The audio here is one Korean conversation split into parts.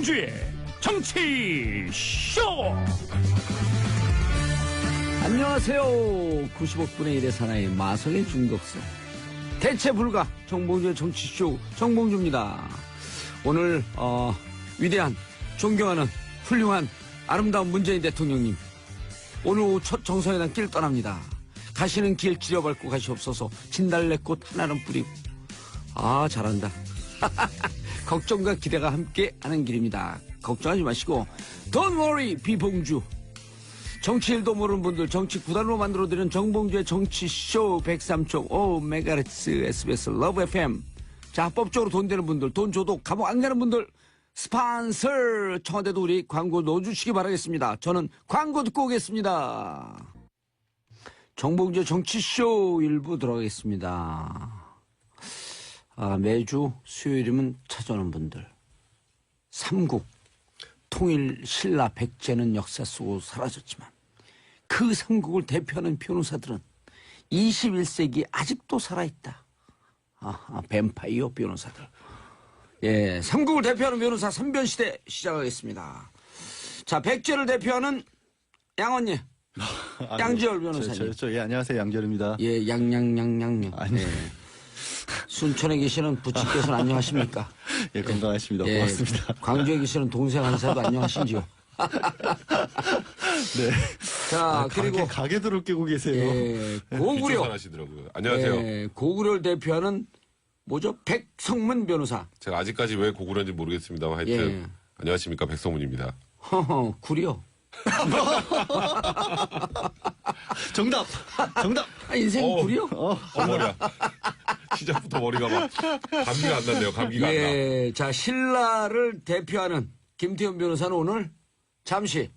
정봉주의 정치쇼. 안녕하세요. 95분의 1의 사나이 마성의 중독성 대체 불가 정봉주의 정치쇼 정봉주입니다. 오늘 위대한 존경하는 훌륭한 아름다운 문재인 대통령님 오늘 오후 첫 정상회담 길 떠납니다. 가시는 길 지려밟고 가시옵소서. 진달래꽃 하나는 뿌리고. 아 잘한다. 걱정과 기대가 함께하는 길입니다. 걱정하지 마시고 Don't worry 비봉주. 정치 일도 모르는 분들 정치 구단으로 만들어드리는 정봉주의 정치쇼 103.5MHz SBS 러브 FM. 자, 합법적으로 돈 되는 분들, 돈 줘도 감옥 안 가는 분들 스폰서 청와대도 우리 광고 넣어주시기 바라겠습니다. 저는 광고 듣고 오겠습니다. 정봉주의 정치쇼 1부 들어가겠습니다. 매주 수요일이면 찾아오는 분들. 삼국 통일 신라 백제는 역사 속으로 사라졌지만 그 삼국을 대표하는 변호사들은 21세기 아직도 살아있다. 뱀파이어 변호사들. 예, 삼국을 대표하는 변호사 삼변시대 시작하겠습니다. 자, 백제를 대표하는 양언니. 양지열 변호사님. 예, 안녕하세요. 양지열입니다. 예, 양양양양양. 아니. 예. 순천에 계시는 부친께서는 안녕하십니까? 예, 건강하십니다. 예, 고맙습니다. 광주에 계시는 동생 한사도 안녕하신지요? 네. 자, 그리고 가게들을 깨고 계세요. 예, 고구려. 하시더라고요. 안녕하세요. 예, 고구려를 대표하는 뭐죠? 백성문 변호사. 제가 아직까지 왜 고구려인지 모르겠습니다만 하여튼 예. 안녕하십니까 백성문입니다. 허허, 구려. 정답. 인생 구려? 머리야. 시작부터 머리가 막 감기가 안 났네요. 감기가 안 나. 예, 자, 신라를 대표하는 김태현 변호사는 오늘 잠시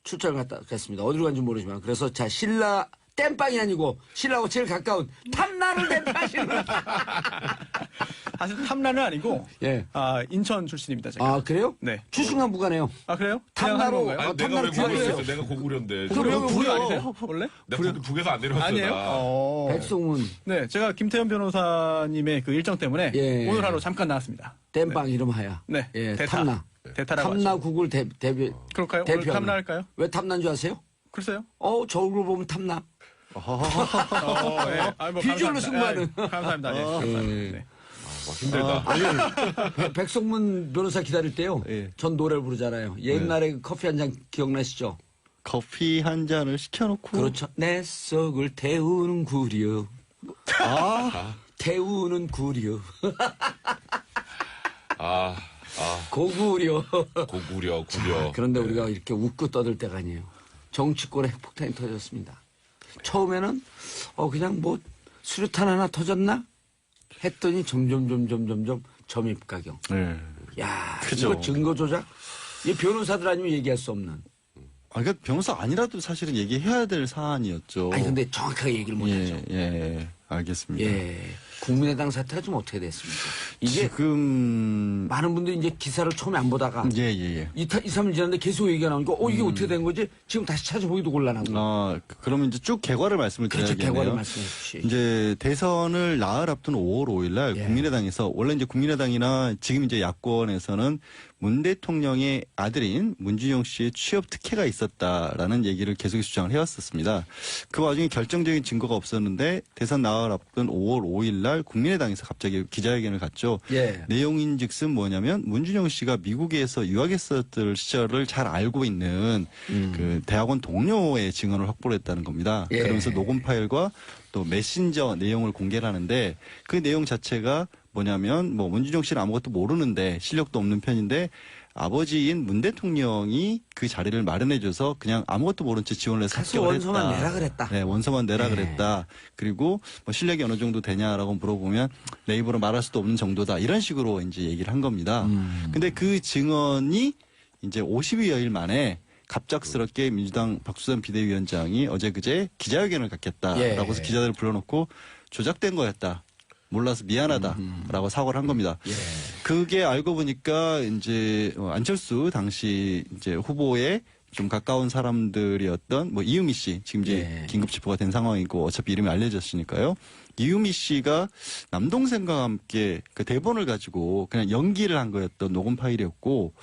출장을 갔다 갔습니다. 어디로 간지 모르지만. 그래서 자, 신라 땜빵이 아니고 신라하고 제일 가까운 탐나를 대표하시는. 사실 탐라는 아니고 예. 인천 출신입니다. 제가. 아, 그래요? 네. 출신간부가네요. 아 그래요? 그냥 탐나로 하는 건가요? 아니, 내가 왜 탐나를 고구려였어? 구하세요. 내가 고구려인데. 그럼 왜 구려 아니세요? 원래? 내가 북에서 안 내려왔어. 아니에요? 나. 백성문 네, 제가 김태현 변호사님의 그 일정 때문에 예. 오늘 하루 잠깐 나왔습니다. 땜빵 이름 하야. 네. 예, 대타. 탐나. 대타라고 탐나 하죠. 국을 대표. 그럴까요? 오늘 대표하는. 탐나 할까요? 왜 탐나인 줄 아세요? 글쎄요. 저 얼굴 보면 탐나. 네. 비주얼로 감사합니다. 승부하는. 감사합니다. 네. 감사합니다. 네. 힘들다. 아니, 백성문 변호사 기다릴 때요. 예. 전 노래를 부르잖아요. 옛날에 그 커피 한 잔 기억나시죠? 커피 한 잔을 시켜놓고. 그렇죠. 내 속을 태우는 구려. 태우는 구려. 고구려. 고구려. 그런데 우리가 이렇게 웃고 떠들 때가 아니에요. 정치권에 핵폭탄이 터졌습니다. 처음에는 그냥 뭐 수류탄 하나 터졌나? 했더니 점점 점입가경. 네. 야, 그죠. 이거 증거 조작? 이 변호사들 아니면 얘기할 수 없는. 그러니까 변호사 아니라도 사실은 얘기해야 될 사안이었죠. 아니 근데 정확하게 얘기를 못하죠. 예, 알겠습니다. 예. 국민의당 사태가 좀 어떻게 됐습니까? 이게 지금 많은 분들이 이제 기사를 처음에 안 보다가 예. 2, 3일 지났는데 계속 얘기가 나오니까 이게 어떻게 된 거지? 지금 다시 찾아보기도 곤란하고. 그러면 이제 쭉 개괄을 말씀을 그렇죠. 드려야겠네요. 개괄을 말씀해 주시. 이제 대선을 나흘 앞둔 5월 5일 날 예. 국민의당에서 원래 이제 국민의당이나 지금 이제 야권에서는 문 대통령의 아들인 문준용 씨의 취업 특혜가 있었다라는 얘기를 계속 주장을 해왔었습니다. 그 와중에 결정적인 증거가 없었는데 대선 나흘 앞둔 5월 5일 날 국민의당에서 갑자기 기자회견을 갖죠. 예. 내용인즉슨 뭐냐면 문준용 씨가 미국에서 유학했었을 시절을 잘 알고 있는 그 대학원 동료의 증언을 확보를 했다는 겁니다. 예. 그러면서 녹음 파일과 또 메신저 내용을 공개를 하는데 그 내용 자체가 뭐냐면 문준용 씨는 아무것도 모르는데 실력도 없는 편인데 아버지인 문 대통령이 그 자리를 마련해줘서 그냥 아무것도 모른 채 지원을 해서 가서 합격을 원서만 했다. 내라 그랬다. 네, 원서만 내라 네. 그랬다. 그리고 실력이 어느 정도 되냐라고 물어보면 내 입으로 말할 수도 없는 정도다. 이런 식으로 이제 얘기를 한 겁니다. 근데 그 증언이 이제 50여일 만에 갑작스럽게 민주당 박수선 비대위원장이 어제 그제 기자회견을 갖겠다라고 해서 예. 기자들을 불러놓고 조작된 거였다. 몰라서 미안하다라고 사과를 한 겁니다. 예. 그게 알고 보니까 이제 안철수 당시 이제 후보의 좀 가까운 사람들이었던 뭐 이유미 씨 지금 이제 예. 긴급 체포가 된 상황이고 어차피 이름이 알려졌으니까요. 이유미 씨가 남동생과 함께 그 대본을 가지고 그냥 연기를 한 거였던 녹음 파일이었고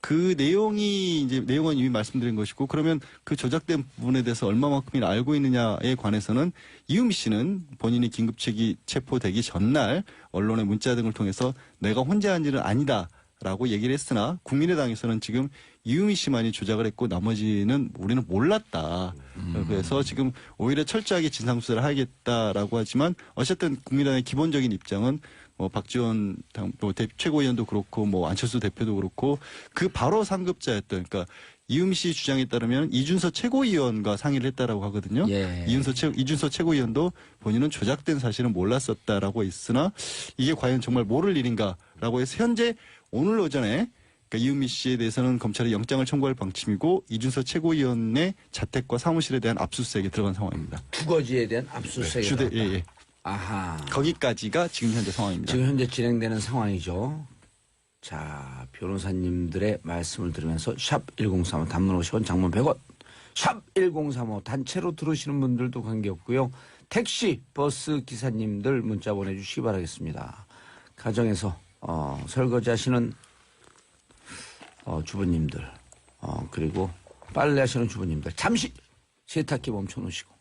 그 내용이 이제 내용은 이미 말씀드린 것이고 그러면 그 조작된 부분에 대해서 얼마만큼이나 알고 있느냐에 관해서는 이유미 씨는 본인이 긴급 체포되기 전날 언론의 문자 등을 통해서 내가 혼자 한 일은 아니다라고 얘기를 했으나 국민의당에서는 지금 이유미 씨만이 조작을 했고 나머지는 우리는 몰랐다. 그래서 지금 오히려 철저하게 진상수사를 하겠다라고 하지만 어쨌든 국민의당의 기본적인 입장은 뭐 박지원 최고위원도 그렇고 뭐 안철수 대표도 그렇고 그 바로 상급자였던 그러니까 이유미 씨 주장에 따르면 이준서 최고위원과 상의를 했다라고 하거든요. 예. 이준서 최고위원도 본인은 조작된 사실은 몰랐었다라고 했으나 이게 과연 정말 모를 일인가라고 해서 현재 오늘 오전에 그러니까 이유미 씨에 대해서는 검찰이 영장을 청구할 방침이고 이준서 최고위원의 자택과 사무실에 대한 압수수색에 들어간 상황입니다. 주거지에 대한 압수수색이 예. 아하. 거기까지가 지금 현재 상황입니다. 지금 현재 진행되는 상황이죠. 자, 변호사님들의 말씀을 들으면서 샵 1035 단문 50원 장문 100원 샵 1035 단체로 들으시는 분들도 관계없고요. 택시 버스 기사님들 문자 보내주시기 바라겠습니다. 가정에서 설거지 하시는 주부님들 그리고 빨래 하시는 주부님들 잠시 세탁기 멈춰놓으시고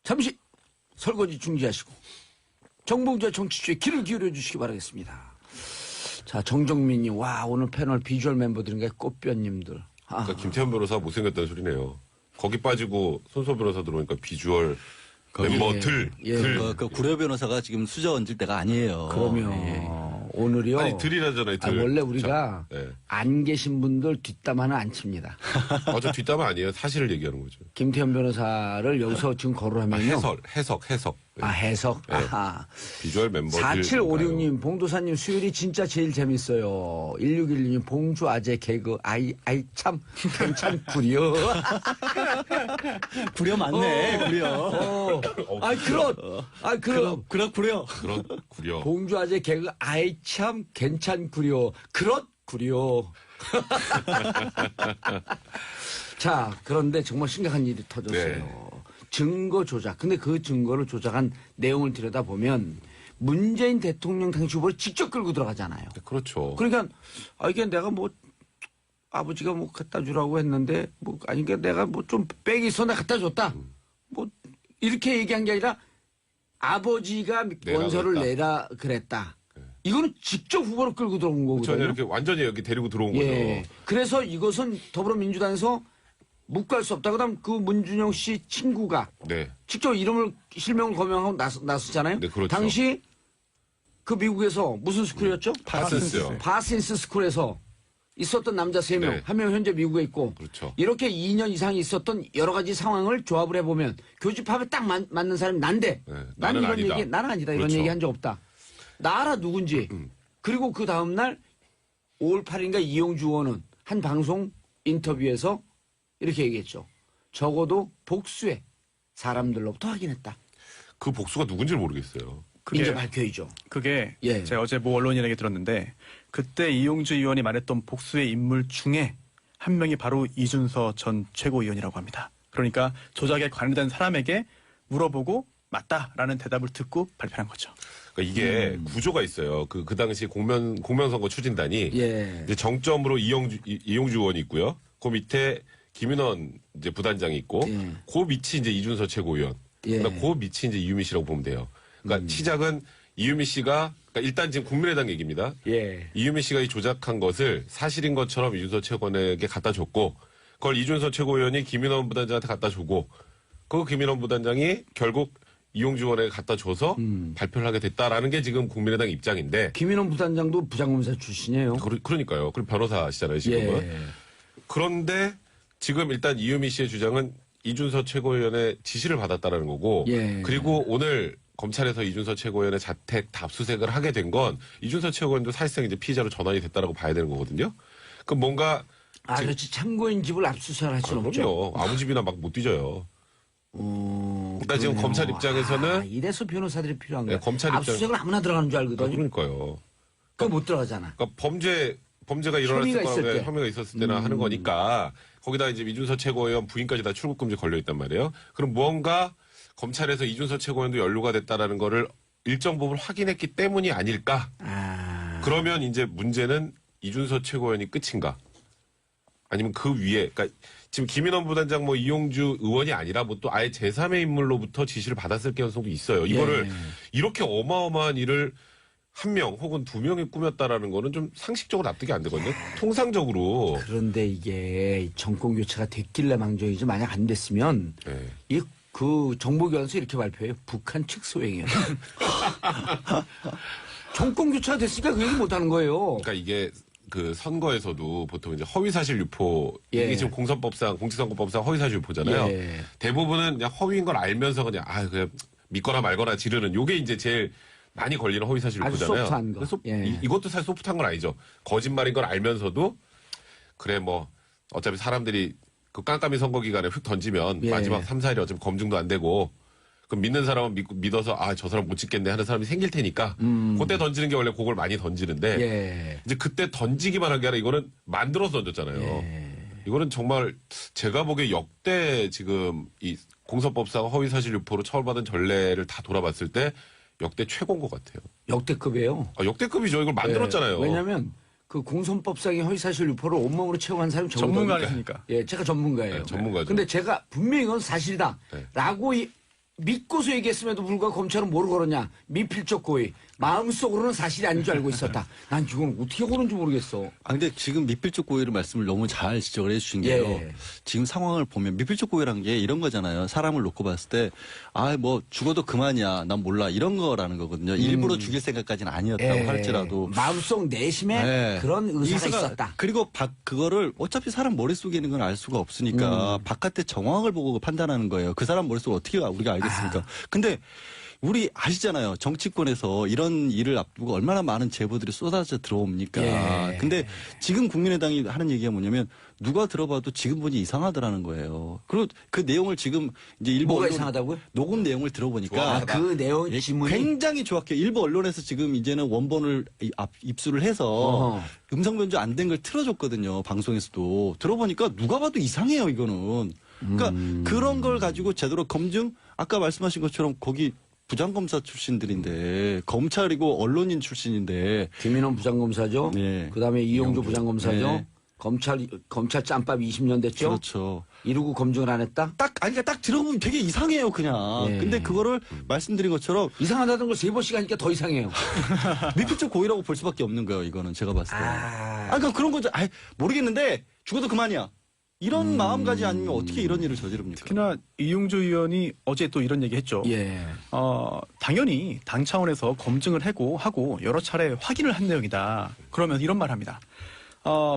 잠시 설거지 중지하시고 정봉주의 정치주에 귀를 기울여 주시기 바라겠습니다. 자, 정정민이 와 오늘 패널 비주얼 멤버들인가 꽃뼈님들. 그러니까 김태현 변호사 못생겼다는 소리네요. 거기 빠지고 손소 변호사 들어오니까 비주얼 멤버들. 예. 그 구려 변호사가 지금 수저 얹을 때가 아니에요. 그러면 예. 오늘이요. 아니 들이라잖아요. 들. 원래 우리가 네. 안 계신 분들 뒷담화는 안 칩니다. 저 뒷담화 아니에요. 사실을 얘기하는 거죠. 김태현 변호사를 여기서 지금 거론하면요. 해석. 네. 해석. 네. 아하. 비주얼 멤버들. 4756님, 봉도사님 수요일이 진짜 제일 재밌어요. 1612님, 봉주 아재 개그. 아이 참 괜찮구려. 구려 맞네, 구려. 그럼. 구려. 그런 구려. 봉주 아재 개그. 아이 참 괜찮구려. 그렇구려. 자, 그런데 정말 심각한 일이 터졌어요. 네. 증거 조작. 근데 그 증거를 조작한 내용을 들여다보면 문재인 대통령 당시 후보를 직접 끌고 들어가잖아요. 그렇죠. 그러니까 이게 내가 뭐 아버지가 뭐 갖다 주라고 했는데 뭐 아니 그러니까 내가 뭐 좀 백이 있어 내가 갖다 줬다. 뭐 이렇게 얘기한 게 아니라 아버지가 원서를 그랬다. 내라 그랬다. 이거는 직접 후보를 끌고 들어온 거거든요. 저는 이렇게 완전히 여기 데리고 들어온 예. 거죠. 그래서 이것은 더불어민주당에서 묵과할 수 없다. 그다음 그 문준영 씨 친구가 네. 직접 이름을 실명을 거명하고 나섰잖아요. 네, 그렇죠. 당시 그 미국에서 무슨 스쿨이었죠? 파슨스요. 파슨스 스쿨에서 있었던 남자 3명, 네. 한 명 현재 미국에 있고 그렇죠. 이렇게 2년 이상 있었던 여러 가지 상황을 조합을 해보면 교집합에 딱 맞는 사람이 난데 네, 난 나는 이런 아니다. 얘기 나는 아니다 이런 그렇죠. 얘기 한 적 없다. 나 알아 누군지. 그리고 그 다음날 5월 8일인가 이용주 의원은 한 방송 인터뷰에서 이렇게 얘기했죠. 적어도 복수의 사람들로부터 확인했다. 그 복수가 누군지 모르겠어요. 이제 밝혀야죠. 그게 예. 제가 어제 모 언론인에게 들었는데 그때 이용주 의원이 말했던 복수의 인물 중에 한 명이 바로 이준서 전 최고위원이라고 합니다. 그러니까 조작에 관련된 사람에게 물어보고 맞다라는 대답을 듣고 발표한 거죠. 그러니까 이게 구조가 있어요. 그 당시 공명선거 추진단이 예. 이제 정점으로 이용주 의원이 있고요. 그 밑에 김윤원 이제 부단장이 있고, 예. 그 밑이 이제 이준서 최고위원. 예. 그러니까 그 밑이 이제 이유미 씨라고 보면 돼요. 그러니까 시작은 이유미 씨가 그러니까 일단 지금 국민의당 얘기입니다. 예. 이유미 씨가 이 조작한 것을 사실인 것처럼 이준서 최고위원에게 갖다 줬고, 그걸 이준서 최고위원이 김윤원 부단장한테 갖다 주고, 그 김윤원 부단장이 결국 이용주 의원에게 갖다 줘서 발표를 하게 됐다라는 게 지금 국민의당 입장인데. 김인원 부단장도 부장검사 출신이에요. 그러니까요. 그리고 변호사시잖아요, 지금은. 예. 그런데 지금 일단 이유미 씨의 주장은 이준서 최고위원의 지시를 받았다라는 거고, 예. 그리고 오늘 검찰에서 이준서 최고위원의 자택 압수수색을 하게 된 건 이준서 최고위원도 사실상 이제 피의자로 전환이 됐다라고 봐야 되는 거거든요. 그럼 뭔가 그렇지. 참고인 집을 압수수색할 수는 없죠. 그럼요. 아무 집이나 막 못 뒤져요. 그러니까 지금 그러네요. 검찰 입장에서는 이래서 변호사들이 필요한 네, 거야. 검찰 입장- 압수수색을 아무나 들어가는 줄 알거든. 그러니까요. 그거 못 들어가잖아. 그러니까 범죄가 일어났을 혐의가 있을 거라고 때. 혐의가 있었을 때나 하는 거니까 거기다 이제 이준서 최고위원 부인까지 다 출국 금지 걸려 있단 말이에요. 그럼 무언가 검찰에서 이준서 최고위원도 연루가 됐다라는 거를 일정 부분 확인했기 때문이 아닐까? 그러면 이제 문제는 이준서 최고위원이 끝인가? 아니면 그 위에, 그러니까 지금 김인원 부단장 뭐 이용주 의원이 아니라 뭐 또 아예 제3의 인물로부터 지시를 받았을 가능성도 있어요. 이거를 이렇게 어마어마한 일을 한 명 혹은 두 명이 꾸몄다라는 거는 좀 상식적으로 납득이 안 되거든요. 통상적으로. 그런데 이게 정권 교체가 됐길래 망정이지 만약 안 됐으면 네. 이 그 정보기관에서 이렇게 발표해요. 북한 측 소행이에요. 정권 교체가 됐으니까 그 얘기 못하는 거예요. 그러니까 이게 그 선거에서도 보통 이제 허위사실 유포 예. 이게 지금 공선법상 공직선거법상 허위사실 유포잖아요. 예. 대부분은 그냥 허위인 걸 알면서 그냥 그냥 믿거나 말거나 지르는 요게 이제 제일 많이 걸리는 허위사실 아주 유포잖아요. 소프트한 거. 그래서 예. 이것도 사실 소프트한 건 아니죠. 거짓말인 걸 알면서도 그래 뭐 어차피 사람들이 그 깜깜이 선거 기간에 휙 던지면 예. 마지막 3, 4일이 어차피 검증도 안 되고 그럼 믿는 사람은 믿어서 저 사람 못 찍겠네 하는 사람이 생길 테니까 그때 던지는 게 원래 그걸 많이 던지는데 예. 이제 그때 던지기만 한 게 아니라 이거는 만들어서 던졌잖아요. 예. 이거는 정말 제가 보기에 역대 지금 이 공선법상 허위사실 유포로 처벌받은 전례를 다 돌아봤을 때 역대 최고인 것 같아요. 역대급이에요. 역대급이죠. 이걸 만들었잖아요. 왜냐하면 그 공선법상의 허위사실 유포를 온몸으로 채용한 사람이 저거든요. 전문가니까. 예, 제가 전문가예요. 네, 전문가죠. 근데 제가 분명히 이건 사실이다라고 믿고서 얘기했음에도 불구하고 검찰은 뭐를 걸었냐? 미필적 고의. 마음속으로는 사실이 아닌 줄 알고 있었다. 난 이건 어떻게 고른지 모르겠어. 근데 지금 미필적 고의를 말씀을 너무 잘 지적을 해주신 게요. 예. 지금 상황을 보면 미필적 고의란 게 이런 거잖아요. 사람을 놓고 봤을 때, 뭐 죽어도 그만이야. 난 몰라. 이런 거라는 거거든요. 일부러 죽일 생각까지는 아니었다고 할지라도. 마음속 내심에 네. 그런 의사가 있었다. 그리고 그거를 어차피 사람 머릿속에 있는 건 알 수가 없으니까 바깥의 정황을 보고 판단하는 거예요. 그 사람 머릿속 어떻게 우리가 알겠습니까? 근데 우리 아시잖아요. 정치권에서 이런 일을 앞두고 얼마나 많은 제보들이 쏟아져 들어옵니까. 예. 근데 지금 국민의당이 하는 얘기가 뭐냐면 누가 들어봐도 지금 보니 이상하더라는 거예요. 그리고 그 내용을 지금 이제 일부 뭐가 언론 이상하다고요? 녹음 내용을 들어보니까 그 내용 예, 지문이 굉장히 정확해요. 일부 언론에서 지금 이제는 원본을 입수를 해서 어허. 음성 변조 안 된 걸 틀어줬거든요. 방송에서도. 들어보니까 누가 봐도 이상해요. 이거는. 그러니까 그런 걸 가지고 제대로 검증 아까 말씀하신 것처럼 거기 부장검사 출신들인데 검찰이고 언론인 출신인데 김인원 부장검사죠. 네. 그다음에 이용주 이용주. 부장검사죠. 네. 검찰 짬밥 20년 됐죠. 그렇죠. 이루고 검증을 안 했다. 그러니까 딱 들어보면 되게 이상해요, 그냥. 예. 근데 그거를 말씀드린 것처럼 이상하다는 걸 3번씩 하니까 더 이상해요. 미필적 고의라고 볼 수밖에 없는 거예요, 이거는 제가 봤을 때. 그러니까 그런 거죠. 모르겠는데 죽어도 그만이야. 이런 마음가짐 아니면 어떻게 이런 일을 저지릅니까? 특히나 이용주 의원이 어제 또 이런 얘기 했죠. 예. 당연히 당 차원에서 검증을 하고 여러 차례 확인을 한 내용이다. 그러면 이런 말 합니다.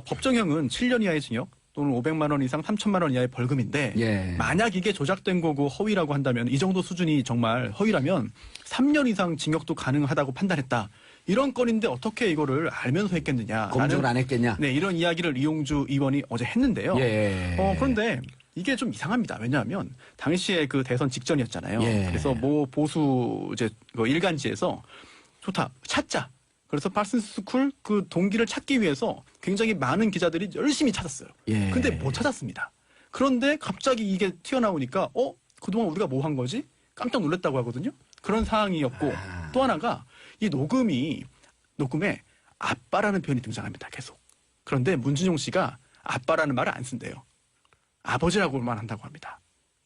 법정형은 7년 이하의 징역 또는 500만 원 이상 3천만 원 이하의 벌금인데 예. 만약 이게 조작된 거고 허위라고 한다면 이 정도 수준이 정말 허위라면 3년 이상 징역도 가능하다고 판단했다. 이런 건인데 어떻게 이거를 알면서 했겠느냐. 검증을 안 했겠냐. 네, 이런 이야기를 이용주 의원이 어제 했는데요. 예. 그런데 이게 좀 이상합니다. 왜냐하면 당시에 그 대선 직전이었잖아요. 예. 그래서 모 보수 이제 그 일간지에서 좋다 찾자. 그래서 파슨스 스쿨 그 동기를 찾기 위해서 굉장히 많은 기자들이 열심히 찾았어요. 예. 근데 못 찾았습니다. 그런데 갑자기 이게 튀어나오니까 그동안 우리가 뭐 한 거지? 깜짝 놀랐다고 하거든요. 그런 상황이었고 또 하나가 이 녹음에 아빠라는 표현이 등장합니다. 계속. 그런데 문준용 씨가 아빠라는 말을 안 쓴대요. 아버지라고만 한다고 합니다.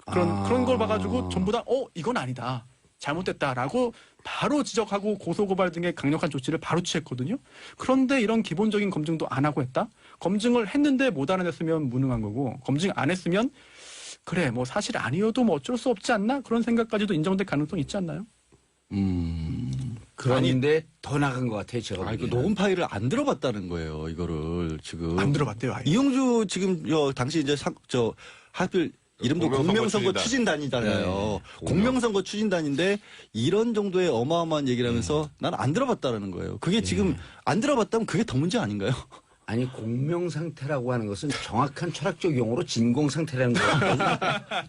그런 걸 봐가지고 전부 다 이건 아니다. 잘못됐다라고 바로 지적하고 고소고발 등의 강력한 조치를 바로 취했거든요. 그런데 이런 기본적인 검증도 안 하고 했다? 검증을 했는데 못 알아냈으면 무능한 거고 검증 안 했으면 그래 뭐 사실 아니어도 뭐 어쩔 수 없지 않나? 그런 생각까지도 인정될 가능성이 있지 않나요? 그런데 더 나간 것 같아요. 제가 그 보기에는. 녹음 파일을 안 들어봤다는 거예요, 이거를 지금. 안 들어봤대요. 아예. 이용주 지금 당시 이제 하필 이름도 공명선거 추진단이잖아요. 네. 공명선거 추진단인데 이런 정도의 어마어마한 얘기를 하면서 난 안 들어봤다라는 거예요. 그게 지금 안 들어봤다면 그게 더 문제 아닌가요? 아니 공명 상태라고 하는 것은 정확한 철학적 용어로 진공 상태라는 거예요.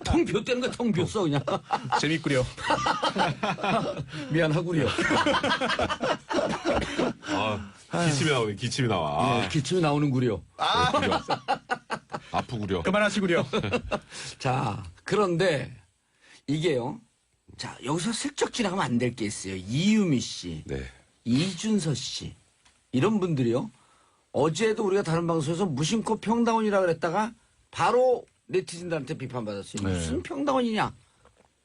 텅 비었다는 거야. 텅 비었어 그냥. 재밌구려. 미안하구려. 기침이 나오네. 기침이 나와. 기침이 나오는구려. 아프구려. 그만하시구려. 자, 그런데 이게요. 자, 여기서 슬쩍 지나가면 안 될 게 있어요. 이유미 씨, 네. 이준서 씨 이런 분들이요. 어제도 우리가 다른 방송에서 무심코 평당원이라고 그랬다가 바로 네티즌들한테 비판받았어요. 네. 무슨 평당원이냐?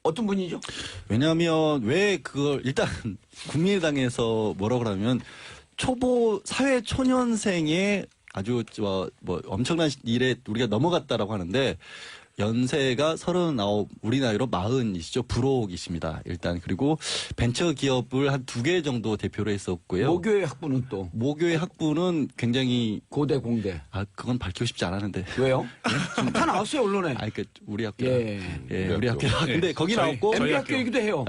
어떤 분이죠? 왜냐하면 왜 그걸 일단 국민의당에서 뭐라고 그러면 초보 사회 초년생의 아주 뭐 엄청난 일에 우리가 넘어갔다라고 하는데 연세가 39, 우리 나이로 40이시죠. 부록이십니다. 일단 그리고 벤처 기업을 한 2개 정도 대표로 했었고요. 모교의 학부는 또 모교의 학부는 굉장히 고대 공대. 그건 밝히고 싶지 않았는데. 왜요? 다 나왔어요 언론에. 그 우리 학교. 예. 예, 우리 학교. 근데 거기 저희- 나왔고 MB 저희 학교 얘기도 해요.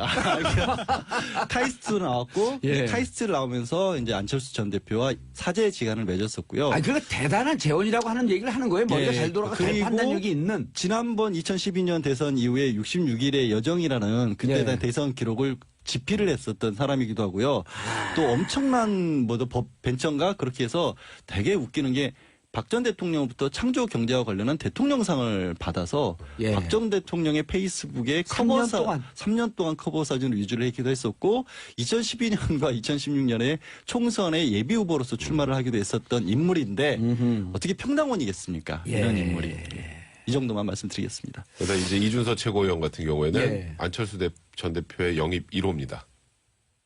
카이스트 나왔고 예. 카이스트를 나오면서 이제 안철수 전 대표와 사제 지간을 맺었었고요. 아니 그거 대단한 재원이라고 하는 얘기를 하는 거예요. 머리가 예, 잘 돌아가 그리고 판단력이 있는. 지난번 2012년 대선 이후에 66일의 여정이라는 그때 예. 대선 기록을 집필을 했었던 사람이기도 하고요. 또 엄청난 법 벤처인가 그렇게 해서 되게 웃기는 게 박 전 대통령부터 창조 경제와 관련한 대통령상을 받아서 예. 박 전 대통령의 페이스북에 3년 동안 커버 사진을 위주로 했기도 했었고 2012년과 2016년에 총선에 예비 후보로서 출마를 하기도 했었던 인물인데 어떻게 평당원이겠습니까? 예. 이런 인물이. 이 정도만 말씀드리겠습니다. 그러다 이제 이준서 최고위원 같은 경우에는 예. 안철수 전 대표의 영입 1호입니다.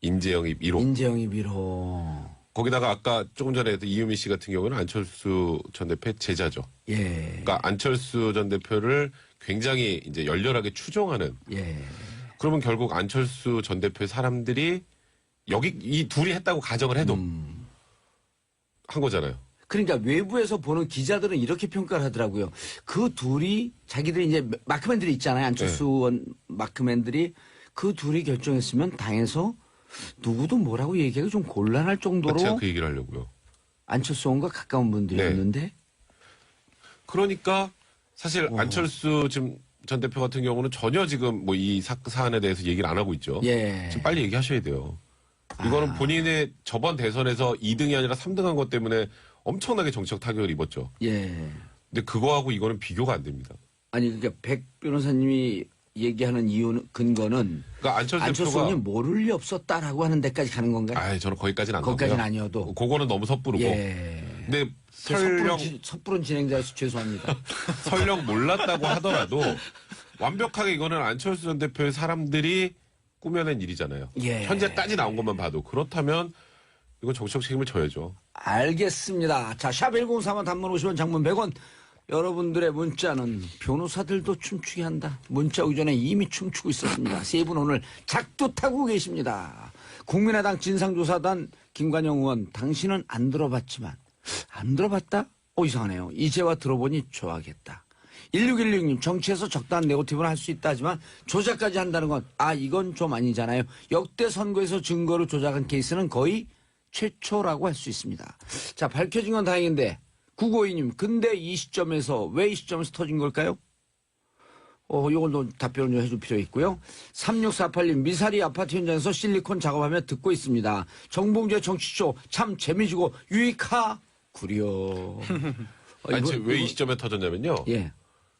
인재 영입 1호. 인재영이 비로. 거기다가 아까 조금 전에 했던 이유미 씨 같은 경우는 안철수 전 대표의 제자죠. 예. 그러니까 안철수 전 대표를 굉장히 이제 열렬하게 추종하는. 예. 그러면 결국 안철수 전 대표의 사람들이 여기 이 둘이 했다고 가정을 해도 한 거잖아요. 그러니까 외부에서 보는 기자들은 이렇게 평가를 하더라고요. 그 둘이 자기들이 이제 마크맨들이 있잖아요. 안철수 원 마크맨들이 그 둘이 결정했으면 당에서 누구도 뭐라고 얘기하기 좀 곤란할 정도로 제가 그 얘기를 하려고요. 안철수 원과 가까운 분들이었는데 그러니까 사실 안철수 지금 전 대표 같은 경우는 전혀 지금 뭐 이 사안에 대해서 얘기를 안 하고 있죠. 예. 지금 빨리 얘기하셔야 돼요. 이거는 본인의 저번 대선에서 2등이 아니라 3등한 것 때문에 엄청나게 정치적 타격을 입었죠. 예. 근데 그거하고 이거는 비교가 안 됩니다. 아니 그러니까 백 변호사님이 얘기하는 이유는 근거는 그러니까 안철수 안철수 대표가 원이 모를 리 없었다라고 하는 데까지 가는 건가요? 아, 저는 거기까지는 안 거기까지는 가고요. 아니어도. 그거는 너무 섣부르고. 예. 근데 설령 섣부른 진행자여서 죄송합니다. 설령 몰랐다고 하더라도 완벽하게 이거는 안철수 전 대표의 사람들이 꾸며낸 일이잖아요. 예. 현재까지 나온 것만 봐도 그렇다면 이건 정치적 책임을 져야죠. 알겠습니다. 자, 샵 1035만 단문 50원 장문 100원. 여러분들의 문자는 변호사들도 춤추게 한다. 문자 오기 전에 이미 춤추고 있었습니다. 세 분 오늘 작두 타고 계십니다. 국민의당 진상조사단 김관영 의원, 당신은 안 들어봤지만 안 들어봤다? 이상하네요. 이제와 들어보니 좋아하겠다. 1616님, 정치에서 적당한 네거티브는 할 수 있다 하지만 조작까지 한다는 건 이건 좀 아니잖아요. 역대 선거에서 증거를 조작한 케이스는 거의 최초라고 할 수 있습니다. 자, 밝혀진 건 다행인데 952님, 근데 이 시점에서 왜 이 시점에서 터진 걸까요? 이걸도 답변을 좀 해줄 필요 있고요. 3648님, 미사리 아파트 현장에서 실리콘 작업하며 듣고 있습니다. 정봉주의 정치쇼 참 재미지고 유익하구려. 아니, 왜 이 시점에 터졌냐면요. 예.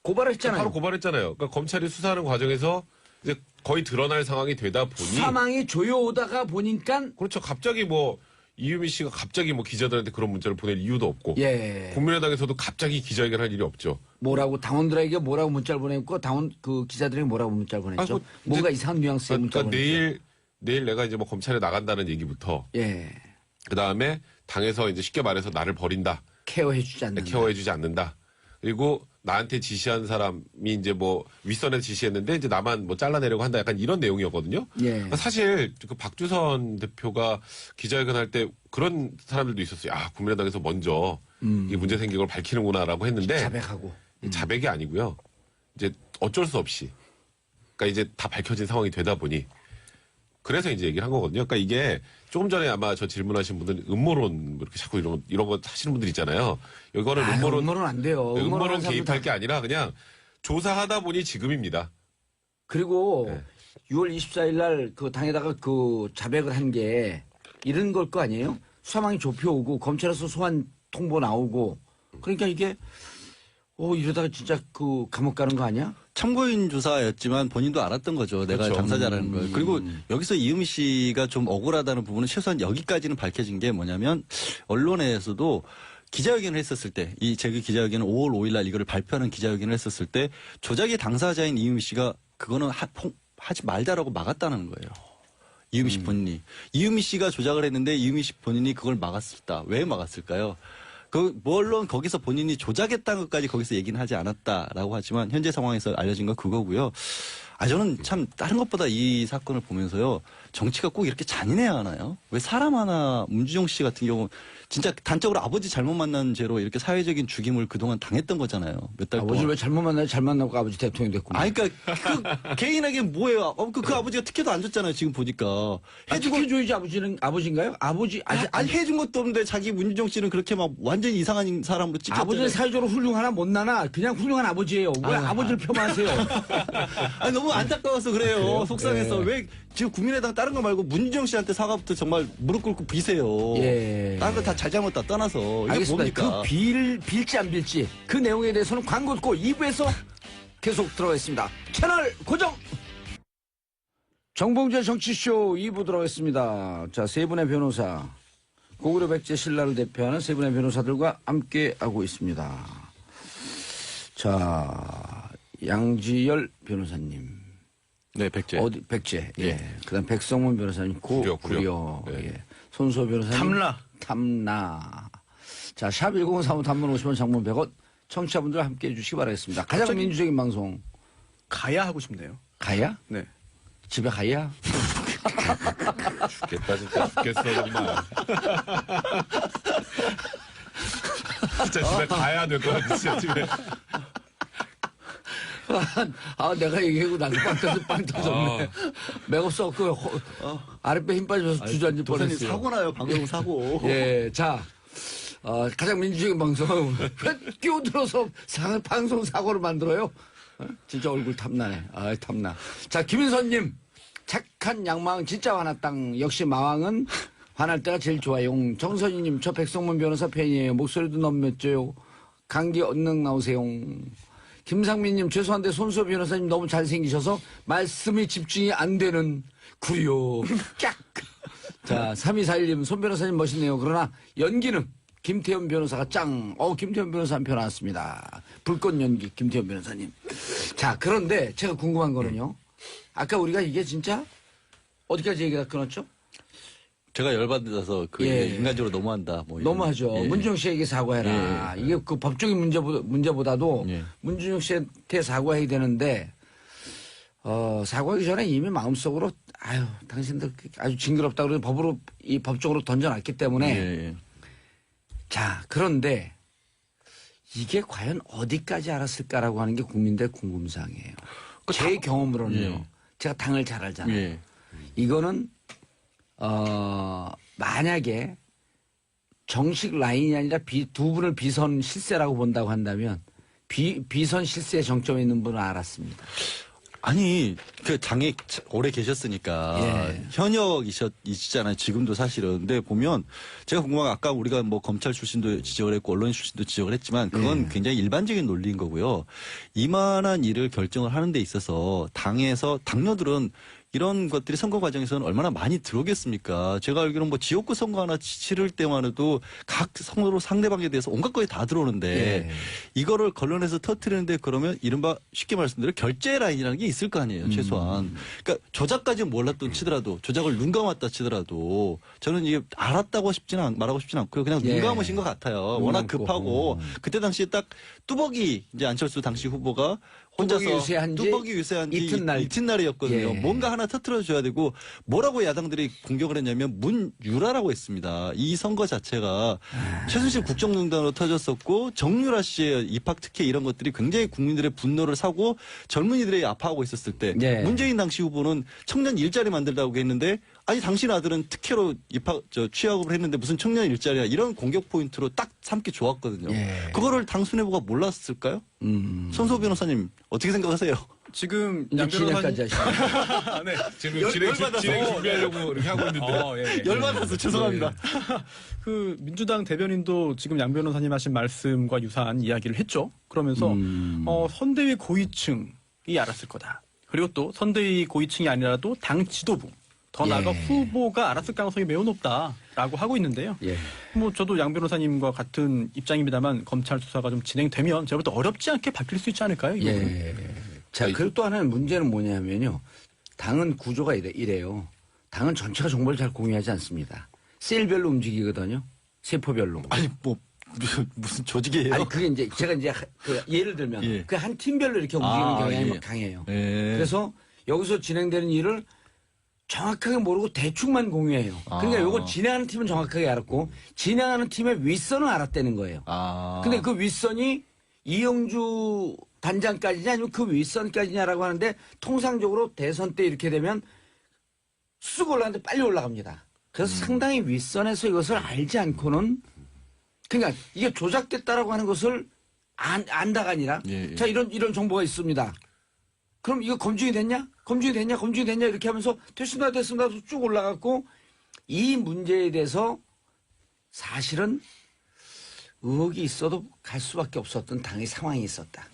고발을 했잖아요. 바로 고발했잖아요. 그러니까 검찰이 수사하는 과정에서 이제 거의 드러날 상황이 되다 보니 사망이 조여오다가 보니까 그렇죠. 갑자기 뭐 이유미 씨가 갑자기 뭐 기자들한테 그런 문자를 보낼 이유도 없고 예. 국민의당에서도 갑자기 기자회견할 일이 없죠. 뭐라고 당원들에게 뭐라고 문자를 보냈고 당원 그 기자들에게 뭐라고 문자를 보냈죠. 뭐 뭔가 이제 이상한 뉘앙스의 문자를 그러니까 보냈죠. 내일 내가 이제 뭐 검찰에 나간다는 얘기부터 예. 그 다음에 당에서 이제 쉽게 말해서 나를 버린다, 케어해주지 않는다. 케어해주지 않는다. 그리고 나한테 지시한 사람이 이제 뭐 윗선에 지시했는데 이제 나만 뭐 잘라내려고 한다. 약간 이런 내용이었거든요. 예. 그러니까 사실 그 박주선 대표가 기자회견 할 때 그런 사람들도 있었어요. 국민의당에서 먼저 이 문제 생긴 걸 밝히는구나라고 했는데 자백하고. 자백이 아니고요. 이제 어쩔 수 없이. 그러니까 이제 다 밝혀진 상황이 되다 보니 그래서 이제 얘기를 한 거거든요. 그러니까 이게 조금 전에 아마 저 질문하신 분들은 음모론 이렇게 자꾸 이런 거 하시는 분들 있잖아요. 이거는 음모론 안 돼요. 음모론 하는 개입할 게 아니라 그냥 조사하다 보니 지금입니다. 그리고 네. 6월 24일 날 그 당에다가 그 자백을 한 게 이런 걸 거 아니에요? 수사망이 좁혀오고 검찰에서 소환 통보 나오고 그러니까 이게 이러다가 진짜 그 감옥 가는 거 아니야? 참고인 조사였지만 본인도 알았던 거죠. 내가 그렇죠. 당사자라는 걸. 그리고 여기서 이은미 씨가 좀 억울하다는 부분은 최소한 여기까지는 밝혀진 게 뭐냐면 언론에서도 기자회견을 했었을 때, 이 제그 기자회견은 5월 5일 날 이거를 발표하는 기자회견을 했었을 때 조작의 당사자인 이은미 씨가 그거는 하지 말자라고 막았다는 거예요. 이은미 씨 본인이. 이은미 씨가 조작을 했는데 이은미 씨 본인이 그걸 막았다. 왜 막았을까요? 물론 거기서 본인이 조작했다는 것까지 거기서 얘기는 하지 않았다라고 하지만 현재 상황에서 알려진 건 그거고요. 저는 참 다른 것보다 이 사건을 보면서요. 정치가 꼭 이렇게 잔인해야 하나요? 왜 사람 하나 문주용 씨 같은 경우 진짜 단적으로 아버지 잘못 만난 죄로 이렇게 사회적인 죽임을 그동안 당했던 거잖아요. 몇 달 동안. 아버지를 왜 잘못 만나요? 잘 만나고 아버지 대통령 됐구나. 그러니까 그 개인에게 뭐예요? 그 아버지가 특혜도 안 줬잖아요. 지금 보니까. 해줘야지 아버지인가요? 아버지 아니 해준 것도 없는데 자기 문주용 씨는 그렇게 막 완전히 이상한 사람으로 찍혔잖아요. 아버지는 사회적으로 훌륭하나 못나나 그냥 훌륭한 아버지예요. 왜 아버지를 폄하하세요? 너무 안타까워서 그래요. 속상해서 왜 지금 국민의당 다른 거 말고 문주영 씨한테 사과부터 정말 무릎 꿇고 비세요. 예. 다른 거 다 잘잘못 다 떠나서 이게 알겠습니다. 뭡니까? 빌지 안 빌지 그 내용에 대해서는 광고 듣고 2부에서 계속 들어가겠습니다. 채널 고정. 정봉재 정치쇼 2부 들어가겠습니다. 자, 세 분의 변호사 고구려 백제 신라를 대표하는 세 분의 변호사들과 함께 하고 있습니다. 자, 양지열 변호사님. 네, 백제. 백제. 예. 그다음 백성문 변호사님. 구려. 네. 예. 손수호 변호사님. 탐나. 자, 샵 1035 단문 50원 장문 100원. 청취자분들 함께 해주시기 바라겠습니다. 가장 갑자기- 민주적인 방송. 가야 하고 싶네요. 가야? 네. 집에 가야? 죽겠다 진짜 죽겠어 정말. 진짜 집에 가야 될 것 같아 진짜 집에. 내가 얘기하고 나서 빵 터졌네. 맥없어. 아랫배 힘 빠져서 주저앉을 도사님 뻔했어요. 사고 나요. 방송 사고. 예, 자, 가장 민주적인 방송. 왜 끼어들어서 방송 사고를 만들어요? 진짜 얼굴 탐나네. 탐나. 자, 김인선님. 착한 양망 진짜 화났당. 역시 마왕은 화날 때가 제일 좋아요. 정선희님, 저 백성문 변호사 팬이에요. 목소리도 너무 멋져요. 감기 얼른 나오세요. 김상민님, 죄송한데 손수호 변호사님 너무 잘생기셔서 말씀이 집중이 안 되는 구려. 깍. 자, 3241님, 손 변호사님 멋있네요. 그러나 연기는 김태현 변호사가 짱. 김태현 변호사 한 편 나왔습니다. 불꽃 연기, 김태현 변호사님. 자, 그런데 제가 궁금한 거는요. 아까 우리가 이게 진짜 어디까지 얘기가 끊었죠? 제가 열받아서 예. 인간적으로 너무한다. 뭐 이런. 너무하죠. 예. 문준영 씨에게 사과해라. 이게 그 법적인 문제보다도 예. 문준영 씨한테 사과해야 되는데, 사과하기 전에 이미 마음속으로, 당신들 아주 징그럽다 그러고 법적으로 던져놨기 때문에. 예. 자, 그런데 이게 과연 어디까지 알았을까라고 하는 게 국민들의 궁금사항이에요. 제 경험으로는요. 예. 제가 당을 잘 알잖아요. 예. 이거는 만약에 정식 라인이 아니라 두 분을 비선 실세라고 본다고 한다면 비선 실세의 정점에 있는 분은 알았습니다. 아니 그 당에 오래 계셨으니까 예. 현역이시잖아요. 지금도 사실은. 근데 보면 제가 궁금한 건 아까 우리가 뭐 검찰 출신도 지적을 했고 언론 출신도 지적을 했지만 그건 굉장히 일반적인 논리인 거고요. 이만한 일을 결정을 하는 데 있어서 당에서 당뇨들은 이런 것들이 선거 과정에서는 얼마나 많이 들어오겠습니까? 제가 알기로는 뭐 지역구 선거 하나 치를 때만 해도 각 선거로 상대방에 대해서 온갖 것이 다 들어오는데 이거를 걸러내서 터트리는데 그러면 이른바 쉽게 말씀드려 결제 라인이라는 게 있을 거 아니에요. 최소한. 그러니까 조작까지는 몰랐던 치더라도 조작을 눈 감았다 치더라도 저는 이게 알았다고 말하고 싶지는 않고요. 그냥 눈 감으신 것 같아요. 워낙 급하고 그때 당시에 딱 뚜벅이 이제 안철수 당시 후보가 혼자서 뚜벅이 유세한 지 이튿날이었거든요. 예. 뭔가 하나 터트려줘야 되고 뭐라고 야당들이 공격을 했냐면 문유라라고 했습니다. 이 선거 자체가 최순실 국정농단으로 터졌었고 정유라 씨의 입학 특혜 이런 것들이 굉장히 국민들의 분노를 사고 젊은이들이 아파하고 있었을 때 예. 문재인 당시 후보는 청년 일자리 만들다고 했는데 아니 당신 아들은 특혜로 취업을 했는데 무슨 청년 일자리야 이런 공격 포인트로 딱 삼기 좋았거든요. 예. 그거를 당 수뇌부가 몰랐을까요? 손수호 변호사님 어떻게 생각하세요? 지금 이제 양 변호사님 진행까지 하시죠. 네. 지금 진행 준비하려고 이렇게 하고 있는데. 예. 열받아서 죄송합니다. 그 민주당 대변인도 지금 양 변호사님 하신 말씀과 유사한 이야기를 했죠. 그러면서 선대위 고위층이 알았을 거다. 그리고 또 선대위 고위층이 아니라도 당 지도부, 더 나아가 후보가 알았을 가능성이 매우 높다라고 하고 있는데요. 예. 뭐 저도 양 변호사님과 같은 입장입니다만 검찰 수사가 좀 진행되면 제가 볼 때 어렵지 않게 바뀔 수 있지 않을까요? 이 부분은? 예. 자, 그리고 또 하나는 문제는 뭐냐면요. 당은 구조가 이래요. 당은 전체가 정보를 잘 공유하지 않습니다. 셀별로 움직이거든요. 세포별로. 아니 뭐 무슨 조직이에요? 아니 그게 이제 제가 이제 그 예를 들면 예. 그 한 팀별로 이렇게 움직이는 아, 경향이 예. 강해요. 예. 그래서 여기서 진행되는 일을 정확하게 모르고 대충만 공유해요. 그러니까 아. 요거 진행하는 팀은 정확하게 알았고 진행하는 팀의 윗선은 알았다는 거예요. 근데 그 윗선이 이영주 단장까지냐 아니면 그 윗선까지냐라고 하는데 통상적으로 대선 때 이렇게 되면 쑥 올라가는데 빨리 올라갑니다. 그래서 상당히 윗선에서 이것을 알지 않고는 그러니까 이게 조작됐다라고 하는 것을 안다가 아니라 예. 자 이런 정보가 있습니다. 그럼 이거 검증이 됐냐? 검증이 됐냐? 이렇게 하면서 됐습니다. 쭉 올라갔고 이 문제에 대해서 사실은 의혹이 있어도 갈 수밖에 없었던 당의 상황이 있었다.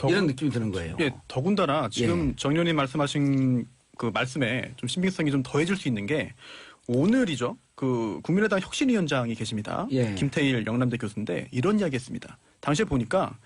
이런 느낌이 드는 거예요. 예, 더군다나 지금 정 의원님 말씀하신 그 말씀에 좀 신빙성이 좀 더해질 수 있는 게 오늘이죠. 그 국민의당 혁신위원장이 계십니다. 예. 김태일 영남대 교수인데 이런 이야기했습니다. 당시에 보니까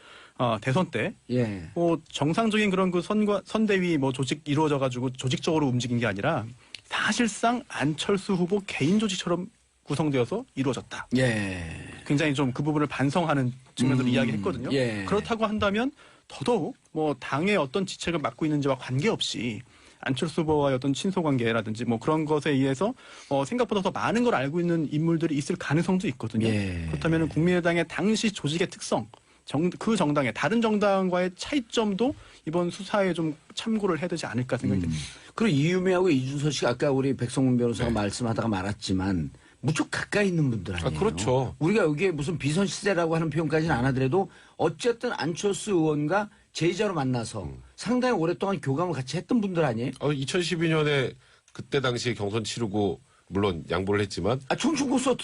대선 때 예. 정상적인 그런 그 선대위 뭐 조직 이루어져 가지고 조직적으로 움직인 게 아니라 사실상 안철수 후보 개인 조직처럼 구성되어서 이루어졌다. 예. 굉장히 좀 그 부분을 반성하는 측면으로 이야기했거든요. 예. 그렇다고 한다면 더더욱 뭐 당의 어떤 지책을 맡고 있는지와 관계없이 안철수 후보와의 어떤 친소 관계라든지 뭐 그런 것에 의해서 생각보다 더 많은 걸 알고 있는 인물들이 있을 가능성도 있거든요. 예. 그렇다면 국민의당의 당시 조직의 특성, 그 정당의 다른 정당과의 차이점도 이번 수사에 좀 참고를 해야 되지 않을까 생각이 듭니다. 그리고 이유미하고 이준서 씨가 아까 우리 백성문 변호사가 말씀하다가 말았지만 무척 가까이 있는 분들 아니에요. 그렇죠. 우리가 여기에 무슨 비선 시대라고 하는 표현까지는 안 하더라도 어쨌든 안철수 의원과 제자로 만나서 상당히 오랫동안 교감을 같이 했던 분들 아니에요? 2012년에 그때 당시에 경선 치르고 물론 양보를 했지만 청춘고소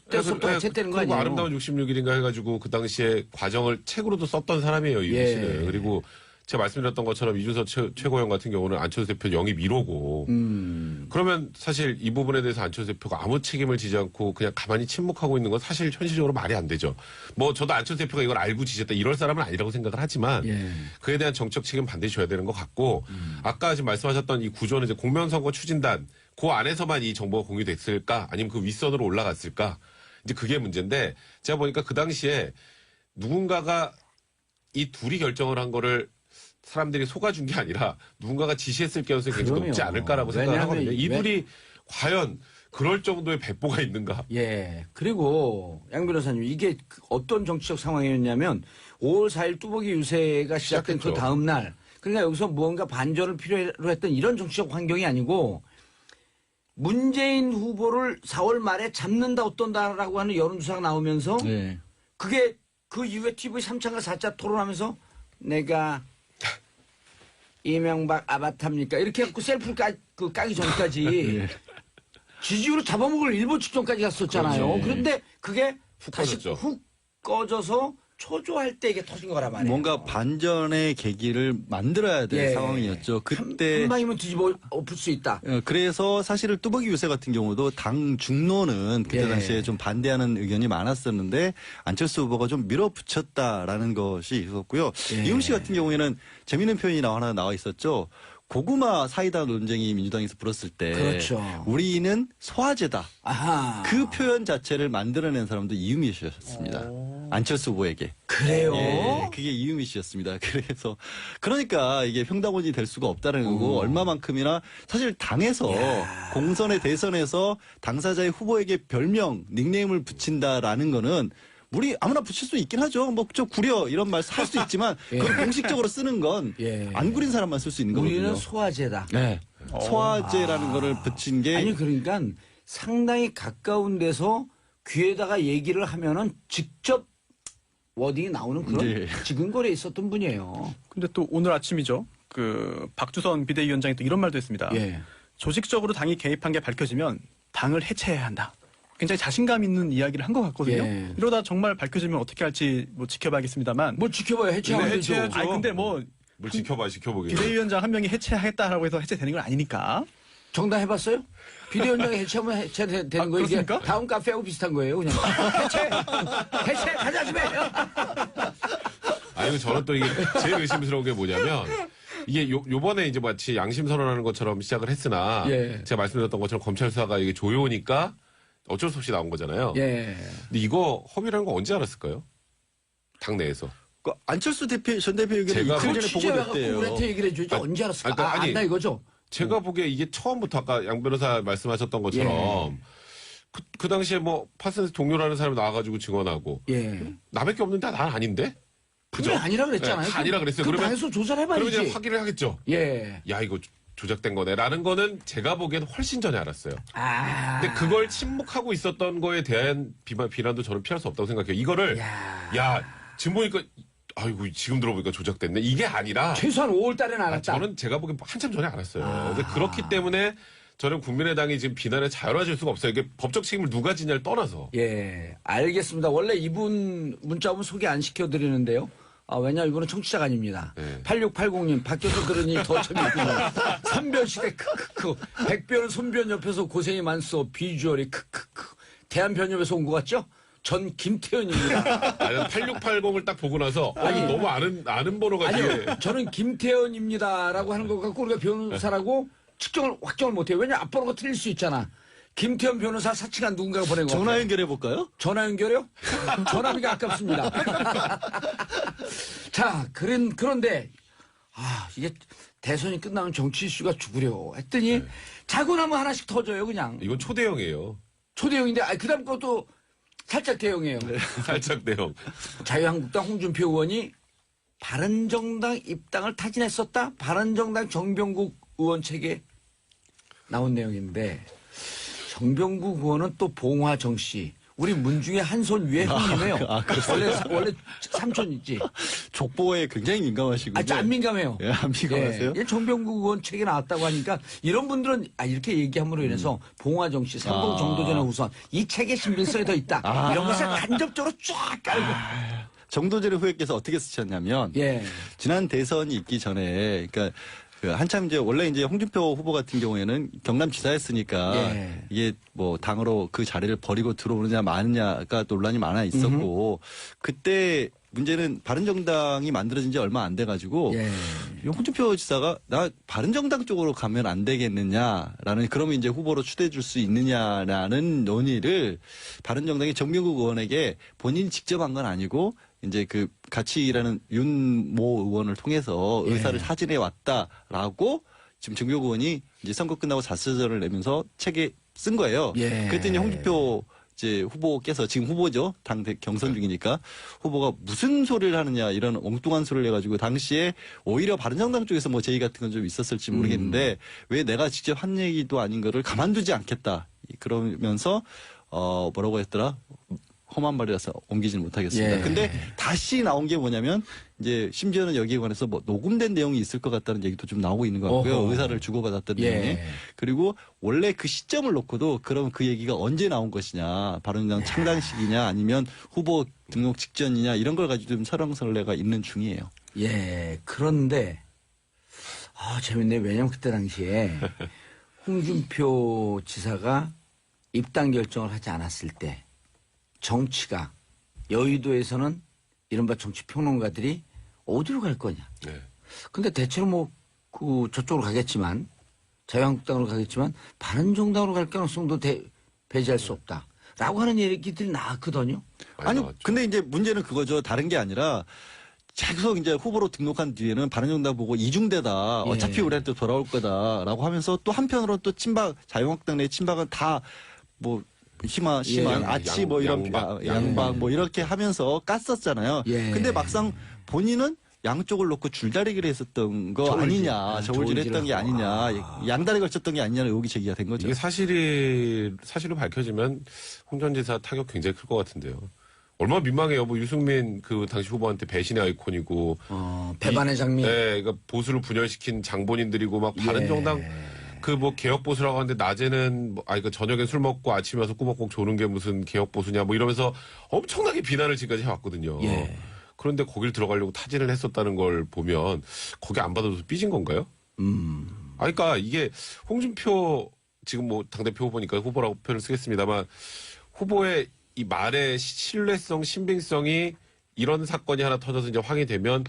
때부터 같이 했다는 거 그리고 아니에요? 아름다운 66일인가 해가지고 그 당시에 과정을 책으로도 썼던 사람이에요. 이준 예. 씨는. 그리고 제가 말씀드렸던 것처럼 이준서 최고위원 같은 경우는 안철수 대표 영입 1호고 그러면 사실 이 부분에 대해서 안철수 대표가 아무 책임을 지지 않고 그냥 가만히 침묵하고 있는 건 사실 현실적으로 말이 안 되죠. 뭐 저도 안철수 대표가 이걸 알고 지지했다 이럴 사람은 아니라고 생각을 하지만 예. 그에 대한 정책 책임 반드시 져야 되는 것 같고 아까 지금 말씀하셨던 이 구조는 이제 공명선거 추진단 그 안에서만 이 정보가 공유됐을까 아니면 그 윗선으로 올라갔을까 이제 그게 문제인데 제가 보니까 그 당시에 누군가가 이 둘이 결정을 한 거를 사람들이 속아준 게 아니라 누군가가 지시했을 가능성이 굉장히 높지 그럼요. 않을까라고 생각을 하거든요. 왜냐하면 이둘이 과연 그럴 정도의 배포가 있는가? 예. 그리고 양 변호사님 이게 어떤 정치적 상황이었냐면 5월 4일 뚜벅이 유세가 시작된 시작했죠. 그 다음 날 그러니까 여기서 무언가 반전을 필요로 했던 이런 정치적 환경이 아니고 문재인 후보를 4월 말에 잡는다 어떤다라고 하는 여론조사가 나오면서 네. 그게 그 이후에 TV 3차가 4차 토론하면서 내가 이명박 아바타입니까? 이렇게 해갖고 셀프를 까기 전까지 예. 지지율을 잡아먹을 일본 직전까지 갔었잖아요. 그렇죠. 그런데 그게 다시 꺼졌죠. 훅 꺼져서 초조할 때 이게 터진 거란 말이에요. 뭔가 반전의 계기를 만들어야 될 예. 상황이었죠. 그때 한 방이면 뒤집어 엎을 수 있다. 그래서 사실은 뚜벅이 유세 같은 경우도 당 중로는 그때 예. 당시에 좀 반대하는 의견이 많았었는데 안철수 후보가 좀 밀어붙였다라는 것이 있었고요. 예. 이용 씨 같은 경우에는 재미있는 표현이 하나 나와 있었죠. 고구마 사이다 논쟁이 민주당에서 불었을 때 그렇죠. 우리는 소화제다. 아하. 그 표현 자체를 만들어낸 사람도 이유미 씨였습니다. 안철수 후보에게. 그래요? 예, 그게 이유미 씨였습니다. 그래서 그러니까 이게 평당원이 될 수가 없다는 거고 얼마만큼이나 사실 당에서 공선의 대선에서 당사자의 후보에게 별명 닉네임을 붙인다라는 거는 우리 아무나 붙일 수 있긴 하죠. 뭐 저 구려 이런 말 할 수 있지만 예. 그걸 공식적으로 쓰는 건 안 예. 구린 사람만 쓸 수 있는 거거든요. 우리는 소화제다. 네. 소화제라는 거를 붙인 게 아니 그러니까 상당히 가까운 데서 귀에다가 얘기를 하면은 직접 워딩이 나오는 그런 네. 지근거리에 있었던 분이에요. 근데 또 오늘 아침이죠. 그 박주선 비대위원장이 또 이런 말도 했습니다. 예. 조직적으로 당이 개입한 게 밝혀지면 당을 해체해야 한다. 굉장히 자신감 있는 이야기를 한 것 같거든요. 예. 이러다 정말 밝혀지면 어떻게 할지 뭐 지켜봐야겠습니다만. 뭐 지켜봐야 해체하면 네, 되죠. 해체하죠. 아니 근데 뭐 뭘 지켜보기. 비대위원장 한 명이 해체하겠다라고 해서 해체되는 건 아니니까. 정당 해봤어요? 비대위원장이 해체하면 해체되는 거예요. 이게 그렇습니까? 다음 카페하고 비슷한 거예요. 그냥 해체 가자 집에. 아니면 저는 또 이게 제일 의심스러운 게 뭐냐면 이게 요번에 이제 마치 양심 선언하는 것처럼 시작을 했으나 예. 제가 말씀드렸던 것처럼 검찰 수사가 이게 조여오니까 어쩔 수 없이 나온 거잖아요. 예. 근데 이거 허위라는 거 언제 알았을까요? 당내에서. 그 안철수 전 대표 의견이 제가 이틀 그걸 전에 취재해갖고 보고됐대요. 우리한테 얘기를 해줘야지. 아니, 언제 알았을까? 그러니까 아니, 안다 이거죠? 제가 보기에 이게 처음부터 아까 양 변호사 말씀하셨던 것처럼 그 당시에 뭐 파슨스 동료라는 사람이 나와가지고 증언하고 예. 나밖에 없는데 난 아닌데? 그게 아니라 그랬잖아요. 네, 다 아니라 그랬어요. 그럼 그러면- 당에서 조사를 그러면 해봐야지. 이제 확인을 하겠죠. 예. 야 이거 조작된 거네라는 거는 제가 보기엔 훨씬 전에 알았어요. 아. 근데 그걸 침묵하고 있었던 거에 대한 비난도 저는 피할 수 없다고 생각해요. 이거를 야 지금 보니까 아이고 지금 들어보니까 조작됐네. 이게 아니라 최소한 5월 달에는 알았다. 저는 제가 보기엔 한참 전에 알았어요. 근데 그렇기 때문에 저는 국민의당이 지금 비난에 자유로워질 수가 없어요. 이게 법적 책임을 누가 지냐를 떠나서. 예, 알겠습니다. 원래 이분 문자 오면 소개 안 시켜드리는데요. 왜냐하면 이분은 청취자가 아닙니다. 네. 8680님, 밖에서 들으니 더 재밌군요. 선변시대 크크크. 백변은 손변 옆에서 고생이 많소. 비주얼이 크크크. 대한변협에서 온 것 같죠? 전 김태현입니다. 아니 8680을 딱 보고 나서 이거 너무 아는 번호가 아니요, 뒤에. 저는 김태현입니다라고 하는 것 같고 우리가 변호사라고 확정을 못해요. 왜냐 앞번호가 틀릴 수 있잖아. 김태현 변호사 사칭한 누군가가 보낸 거 전화 같아요. 연결해 볼까요? 전화 연결이요? 전화비가 아깝습니다. 자, 그런데, 이게 대선이 끝나면 정치 이슈가 죽으려 했더니 자고 나면 하나씩 터져요, 그냥. 이건 초대형이에요. 초대형인데, 그 다음 것도 살짝 대형이에요. 살짝 대형. 자유한국당 홍준표 의원이 바른정당 입당을 타진했었다? 바른정당 정병국 의원 책에 나온 내용인데, 정병국 의원은 또 봉화정 씨. 우리 문중의 한 손 위에 형님이에요. 원래 삼촌이지. 족보에 굉장히 민감하시고. 안 민감해요. 예, 안 민감하세요? 예, 정병국 의원 책에 나왔다고 하니까 이런 분들은 이렇게 얘기함으로 인해서 봉화정 씨, 삼공 정도전의 우선 이 책의 신빙성이 더 있다. 이런 것을 간접적으로 쫙 깔고. 정도전의 후예께서 어떻게 쓰셨냐면 예. 지난 대선이 있기 전에 그러니까 그 한참 이제 원래 이제 홍준표 후보 같은 경우에는 경남지사였으니까 예. 이게 뭐 당으로 그 자리를 버리고 들어오느냐 마느냐가 논란이 많아 있었고 그때 문제는 바른정당이 만들어진 지 얼마 안 돼가지고 예. 홍준표 지사가 나 바른정당 쪽으로 가면 안 되겠느냐라는 그러면 이제 후보로 추대해 줄 수 있느냐라는 논의를 바른정당의 정병국 의원에게 본인이 직접 한 건 아니고 이제 그 같이 일하는 윤모 의원을 통해서 의사를 사진해 왔다라고 지금 정병국 의원이 이제 선거 끝나고 자서전을 내면서 책에 쓴 거예요. 예. 그랬더니 홍준표 이제 후보께서 지금 후보죠. 당 경선 중이니까 후보가 무슨 소리를 하느냐 이런 엉뚱한 소리를 해가지고 당시에 오히려 바른정당 쪽에서 뭐 제의 같은 건 좀 있었을지 모르겠는데 왜 내가 직접 한 얘기도 아닌 거를 가만두지 않겠다. 그러면서 뭐라고 했더라? 험한 말이라서 옮기지는 못하겠습니다. 예. 근데 다시 나온 게 뭐냐면 이제 심지어는 여기에 관해서 뭐 녹음된 내용이 있을 것 같다는 얘기도 좀 나오고 있는 것 같고요. 어허. 의사를 주고받았던 예. 내용이. 그리고 원래 그 시점을 놓고도 그럼 그 얘기가 언제 나온 것이냐. 바른정당 창당 시기냐 아니면 후보 등록 직전이냐 이런 걸 가지고 좀 설왕설래가 있는 중이에요. 예. 그런데 재밌네. 왜냐면 그때 당시에 홍준표 지사가 입당 결정을 하지 않았을 때 정치가 여의도에서는 이른바 정치평론가들이 어디로 갈 거냐. 네. 근데 대체로 저쪽으로 가겠지만 자유한국당으로 가겠지만 바른정당으로 갈 가능성도 배제할 수 없다. 라고 하는 얘기들이 나왔거든요. 아니 나왔죠. 근데 이제 문제는 그거죠. 다른 게 아니라 계속 이제 후보로 등록한 뒤에는 바른정당 보고 이중대다. 어차피 우리한테 돌아올 거다라고 하면서 또 한편으로 또 자유한국당 내 친박은 다 뭐 심한 아치 뭐 이런 양박 뭐 이렇게 하면서 깠었잖아요. 예. 근데 막상 본인은 양쪽을 놓고 줄다리기를 했었던 거 아니냐. 저울질 했던 게 아니냐. 양다리 걸쳤던 게 아니냐는 의혹이 제기가 된 거죠. 이게 사실로 밝혀지면 홍 전 지사 타격 굉장히 클 것 같은데요. 얼마나 민망해요. 뭐 유승민 그 당시 후보한테 배신의 아이콘이고 배반의 장면. 네, 그러니까 보수를 분열시킨 장본인들이고 막 예. 바른정당 그 뭐 개혁 보수라고 하는데 낮에는 그 저녁에 술 먹고 아침에 와서 꾸벅꾸벅 조는 게 무슨 개혁 보수냐 뭐 이러면서 엄청나게 비난을 지금까지 해왔거든요. 예. 그런데 거길 들어가려고 타진을 했었다는 걸 보면 거기 안 받아줘서 삐진 건가요? 그러니까 이게 홍준표 지금 뭐 당대표 후보니까 후보라고 표현을 쓰겠습니다만 후보의 이 말의 신뢰성, 신빙성이 이런 사건이 하나 터져서 이제 확인되면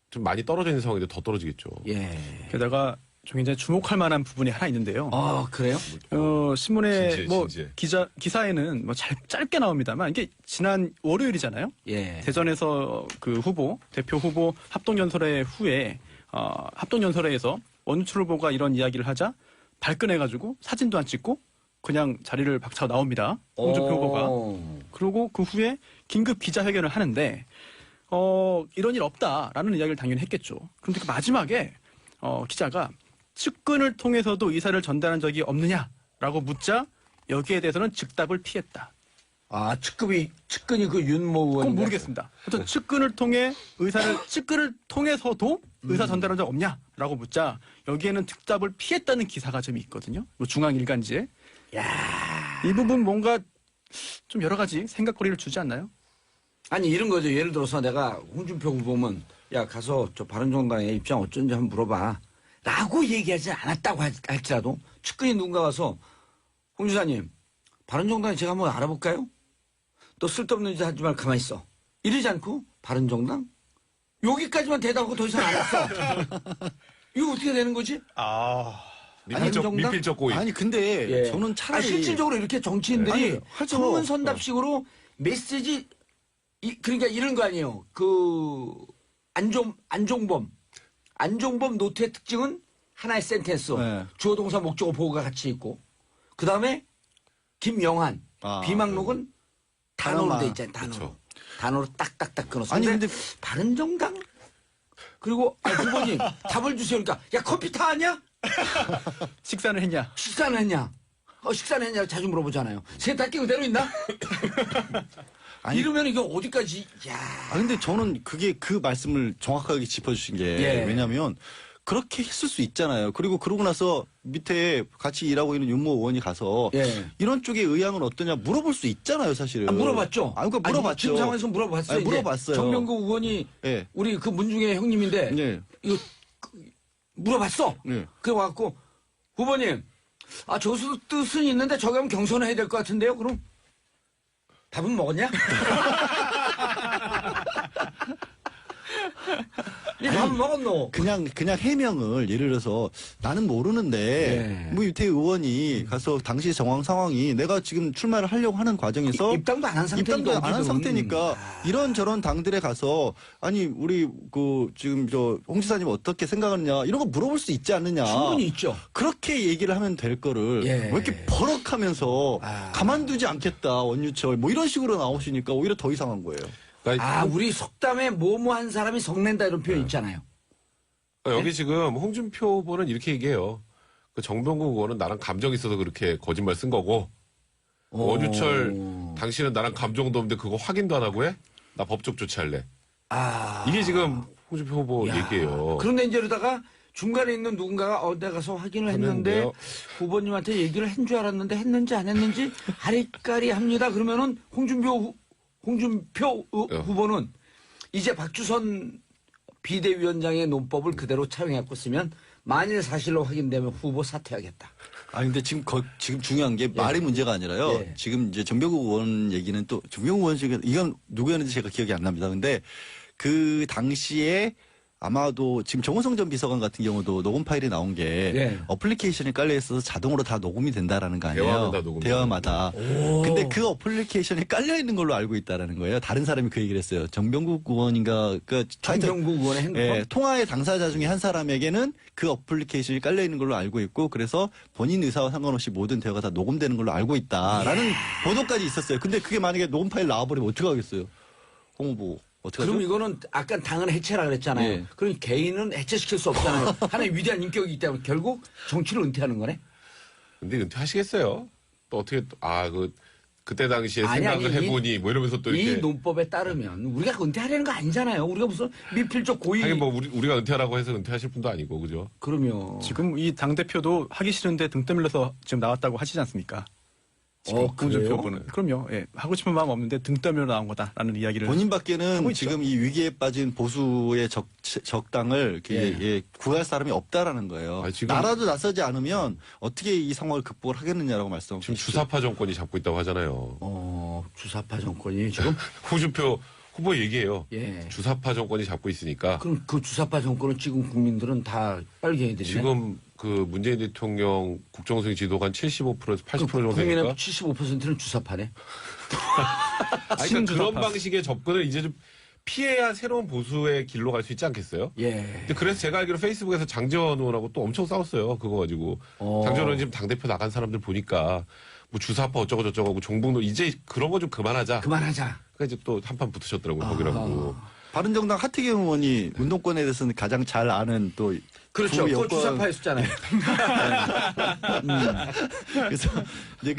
좀 많이 떨어져 있는 상황인데 더 떨어지겠죠. 예. 게다가 좀 굉장히 주목할 만한 부분이 하나 있는데요. 아, 그래요? 신문에 진지해, 뭐 진지해. 기사에는 뭐 짧게 나옵니다만 이게 지난 월요일이잖아요. 예. 대전에서 그 대표 후보 합동연설회 후에 합동연설회에서 원유철 후보가 이런 이야기를 하자 발끈해가지고 사진도 안 찍고 그냥 자리를 박차고 나옵니다. 홍준표 후보가. 그리고 그 후에 긴급 기자회견을 하는데 이런 일 없다라는 이야기를 당연히 했겠죠. 그런데 그 마지막에 기자가 측근을 통해서도 의사를 전달한 적이 없느냐라고 묻자 여기에 대해서는 즉답을 피했다. 아, 측근이 그 윤모 의원. 그건 모르겠습니다. 하여튼 측근을 통해서도 의사 전달한 적 없냐라고 묻자 여기에는 즉답을 피했다는 기사가 좀 있거든요. 뭐 중앙일간지에. 이 부분 뭔가 좀 여러 가지 생각거리를 주지 않나요? 아니, 이런 거죠. 예를 들어서 내가 홍준표 후보면 야, 가서 저 바른정당의 입장 어쩐지 한번 물어봐. 라고 얘기하지 않았다고 할지라도 측근이 누군가 와서 홍 주사님, 바른정당 제가 한번 알아볼까요? 너 쓸데없는 짓 하지 말고 가만히 있어. 이러지 않고 바른정당? 여기까지만 대답하고 더 이상 안 했어. 이거 어떻게 되는 거지? 미필적 고의. 아니 근데 예. 저는 차라리 실질적으로 이렇게 정치인들이 아니, 하죠. 선문선답식으로 메시지 그러니까 이런 거 아니에요. 그 안종범 노트의 특징은 하나의 센텐스. 네. 주어 동사 목적어 보호가 같이 있고 그다음에 김영한 비망록은 단어로 단어만. 돼 있잖아요. 단어로. 단어로 딱딱딱 끊어서. 아니, 근데 근데- 바른정당 그리고 후보님 답을 주세요. 그러니까 야 커피 타냐? 식사는 했냐? 식사는 했냐? 식사는 했냐? 자주 물어보잖아요. 세탁기 그대로 있나? 아니, 이러면 이거 어디까지? 야. 근데 저는 그 말씀을 정확하게 짚어주신 게 예. 왜냐하면 그렇게 했을 수 있잖아요. 그리고 그러고 나서 밑에 같이 일하고 있는 윤모 의원이 가서 예. 이런 쪽의 의향은 어떠냐 물어볼 수 있잖아요, 사실은. 물어봤죠. 그러니까 물어봤죠. 지금 상황에서 물어봤어요. 아니, 이제. 물어봤어요. 정명국 의원이 예. 우리 그 문중의 형님인데 네. 이거 물어봤어. 네. 그래 갖고 후보님, 저기서 뜻은 있는데 저기 하면 경선을 해야 될 것 같은데요. 그럼 밥은 먹었냐? 이 밥은 먹었노? 그냥 해명을 예를 들어서 나는 모르는데 예. 뭐 유태 의원이 가서 당시 정황 상황이 내가 지금 출마를 하려고 하는 과정에서 입당도 안 한 상태니까. 입당도 안 한 어쨌든. 상태니까 이런저런 당들에 가서 아니 우리 그 지금 홍 지사님 어떻게 생각하느냐 이런 거 물어볼 수 있지 않느냐. 충분히 있죠. 그렇게 얘기를 하면 될 거를 예. 왜 이렇게 버럭하면서 가만두지 않겠다 원유철 뭐 이런 식으로 나오시니까 오히려 더 이상한 거예요. 그러니까 우리 속담에 뭐뭐한 사람이 성낸다 이런 표현 있잖아요. 여기 지금 홍준표 후보는 이렇게 얘기해요. 그 정병국 의원은 나랑 감정이 있어서 그렇게 거짓말 쓴 거고 원유철 당신은 나랑 감정도 없는데 그거 확인도 안 하고 해? 나 법적 조치할래. 이게 지금 홍준표 후보 얘기예요. 그런데 이제 이러다가 중간에 있는 누군가가 내가 가서 확인을 했는데 하는데요. 후보님한테 얘기를 한 줄 알았는데 했는지 안 했는지 아리까리 합니다. 그러면은 홍준표 후보는 이제 박주선 비대위원장의 논법을 그대로 차용해갖고 쓰면 만일 사실로 확인되면 후보 사퇴하겠다. 근데 지금 중요한 게 말이 문제가 아니라요. 예. 지금 이제 정병국 의원 얘기는 또 정병국 의원 지금 이건 누구였는지 제가 기억이 안 납니다. 근데 그 당시에 아마도 지금 정호성 전 비서관 같은 경우도 녹음 파일이 나온 게 예. 어플리케이션이 깔려 있어서 자동으로 다 녹음이 된다라는 거 아니에요? 대화마다 녹음이 대화마다. 근데 그 어플리케이션이 깔려 있는 걸로 알고 있다라는 거예요. 다른 사람이 그 얘기를 했어요. 정병국 의원인가 그 정병국 의원의 핸드폰. 예, 통화의 당사자 중에 한 사람에게는 그 어플리케이션이 깔려 있는 걸로 알고 있고 그래서 본인 의사와 상관없이 모든 대화가 다 녹음되는 걸로 알고 있다라는 보도까지 있었어요. 근데 그게 만약에 녹음 파일 나와버리면 어떻게 하겠어요? 홍 후보. 어떡하죠? 그럼 이거는 아까 당은 해체라 그랬잖아요. 예. 그럼 개인은 해체시킬 수 없잖아요. 하나의 위대한 인격이 있기 때문에 결국 정치를 은퇴하는 거네. 근데 은퇴하시겠어요? 또 어떻게 그때 당시에 아니, 생각을 아니, 해보니 뭐 이러면서 또 이 이렇게 논법에 따르면 우리가 은퇴하려는 거 아니잖아요. 우리가 무슨 미필적 고의. 하긴 뭐 우리가 은퇴하라고 해서 은퇴하실 분도 아니고 그죠? 그러면 지금 이 당대표도 하기 싫은데 등 떠밀려서 지금 나왔다고 하시지 않습니까? 지금 홍준표 그래요? 후보는. 그럼요. 예. 하고 싶은 마음 없는데 등 떠밀려 나온 거다라는 이야기를 본인밖에는 하고 있죠. 지금 이 위기에 빠진 보수의 적당을 이렇게 예, 구할 사람이 없다라는 거예요. 아, 지금- 나라도 나서지 않으면 어떻게 이 상황을 극복을 하겠느냐라고 말씀하고 지금 계시죠. 주사파 정권이 잡고 있다고 하잖아요. 주사파 정권이 지금 홍준표 후보 얘기예요. 예. 주사파 정권이 잡고 있으니까 그럼 그 주사파 정권은 지금 국민들은 다 빨갱이들이네. 지금 그 문재인 대통령 국정수행 지도가 한 75%에서 80% 정도 국민의 되니까 75%는 주사파네. 아니, 그러니까 친주사파. 그런 방식의 접근을 이제 좀 피해야 새로운 보수의 길로 갈 수 있지 않겠어요? 예. 근데 그래서 제가 알기로 페이스북에서 장재원 의원하고 또 엄청 싸웠어요. 그거 가지고. 장재원 의원 지금 당대표 나간 사람들 보니까 뭐 주사파 어쩌고 저쩌고 하고 종북로 이제 그런 거 좀 그만하자. 그만하자. 그러니까 이제 또 한판 붙으셨더라고요. 거기라고. 바른정당 하태경 의원이 운동권에 대해서는 가장 잘 아는 또 그렇죠. 부 그거 여권- 주사파 했었잖아요. 그래서 이제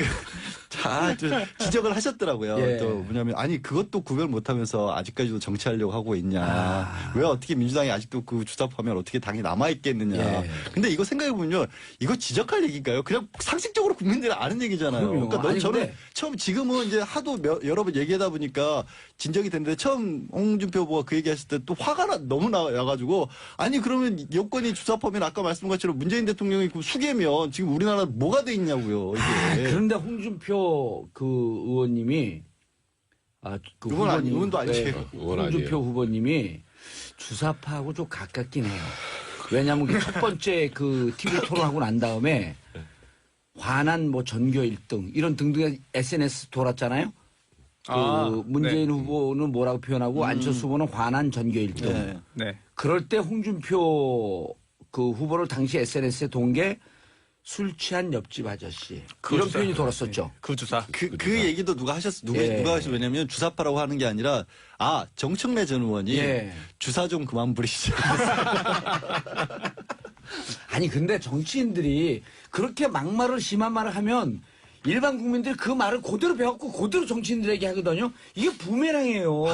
좀 지적을 하셨더라고요. 예. 또 뭐냐면 아니 그것도 구별 못하면서 아직까지도 정치하려고 하고 있냐. 왜 어떻게 민주당이 아직도 그 주사파면 어떻게 당이 남아 있겠느냐. 예. 근데 이거 생각해 보면요, 이거 지적할 얘기인가요? 그냥 상식적으로 국민들이 아는 얘기잖아요. 그럼요. 그러니까 아니, 저는 근데- 처음 지금은 이제 하도 여러 번 얘기하다 보니까 진정이 됐는데 처음 홍준표 후보가 그 얘기했을 때 또 화가 너무 나가지고 아니 그러면 여권이 주사파면 아까 말씀한 것처럼 문재인 대통령이 그 수계면 지금 우리나라 뭐가 돼 있냐고요. 이게. 그런데 홍준표 그 의원님이 그 의원 아니- 후보님, 의원도 아니에요. 의원 홍준표 아니에요. 후보님이 주사파하고 좀 가깝긴 해요. 왜냐하면 그 첫 번째 그 TV 토론하고 난 다음에 화난 뭐 전교 1등 이런 등등의 SNS 돌았잖아요. 그 아, 문재인 후보는 뭐라고 표현하고 안철수 후보는 화난 전교 1등. 네. 네. 그럴 때 홍준표 그 후보를 당시 SNS에 돈 게 술 취한 옆집 아저씨 그 이런 주사. 표현이 돌았었죠. 그 주사. 그 얘기도 누가 예. 하셨어요? 왜냐면 주사파라고 하는 게 아니라 정청래 전 의원이 예. 주사 좀 그만 부리시죠. 아니 근데 정치인들이 그렇게 막말을 심한 말을 하면 일반 국민들이 그 말을 그대로 배웠고 그대로 정치인들에게 하거든요. 이게 부메랑이에요.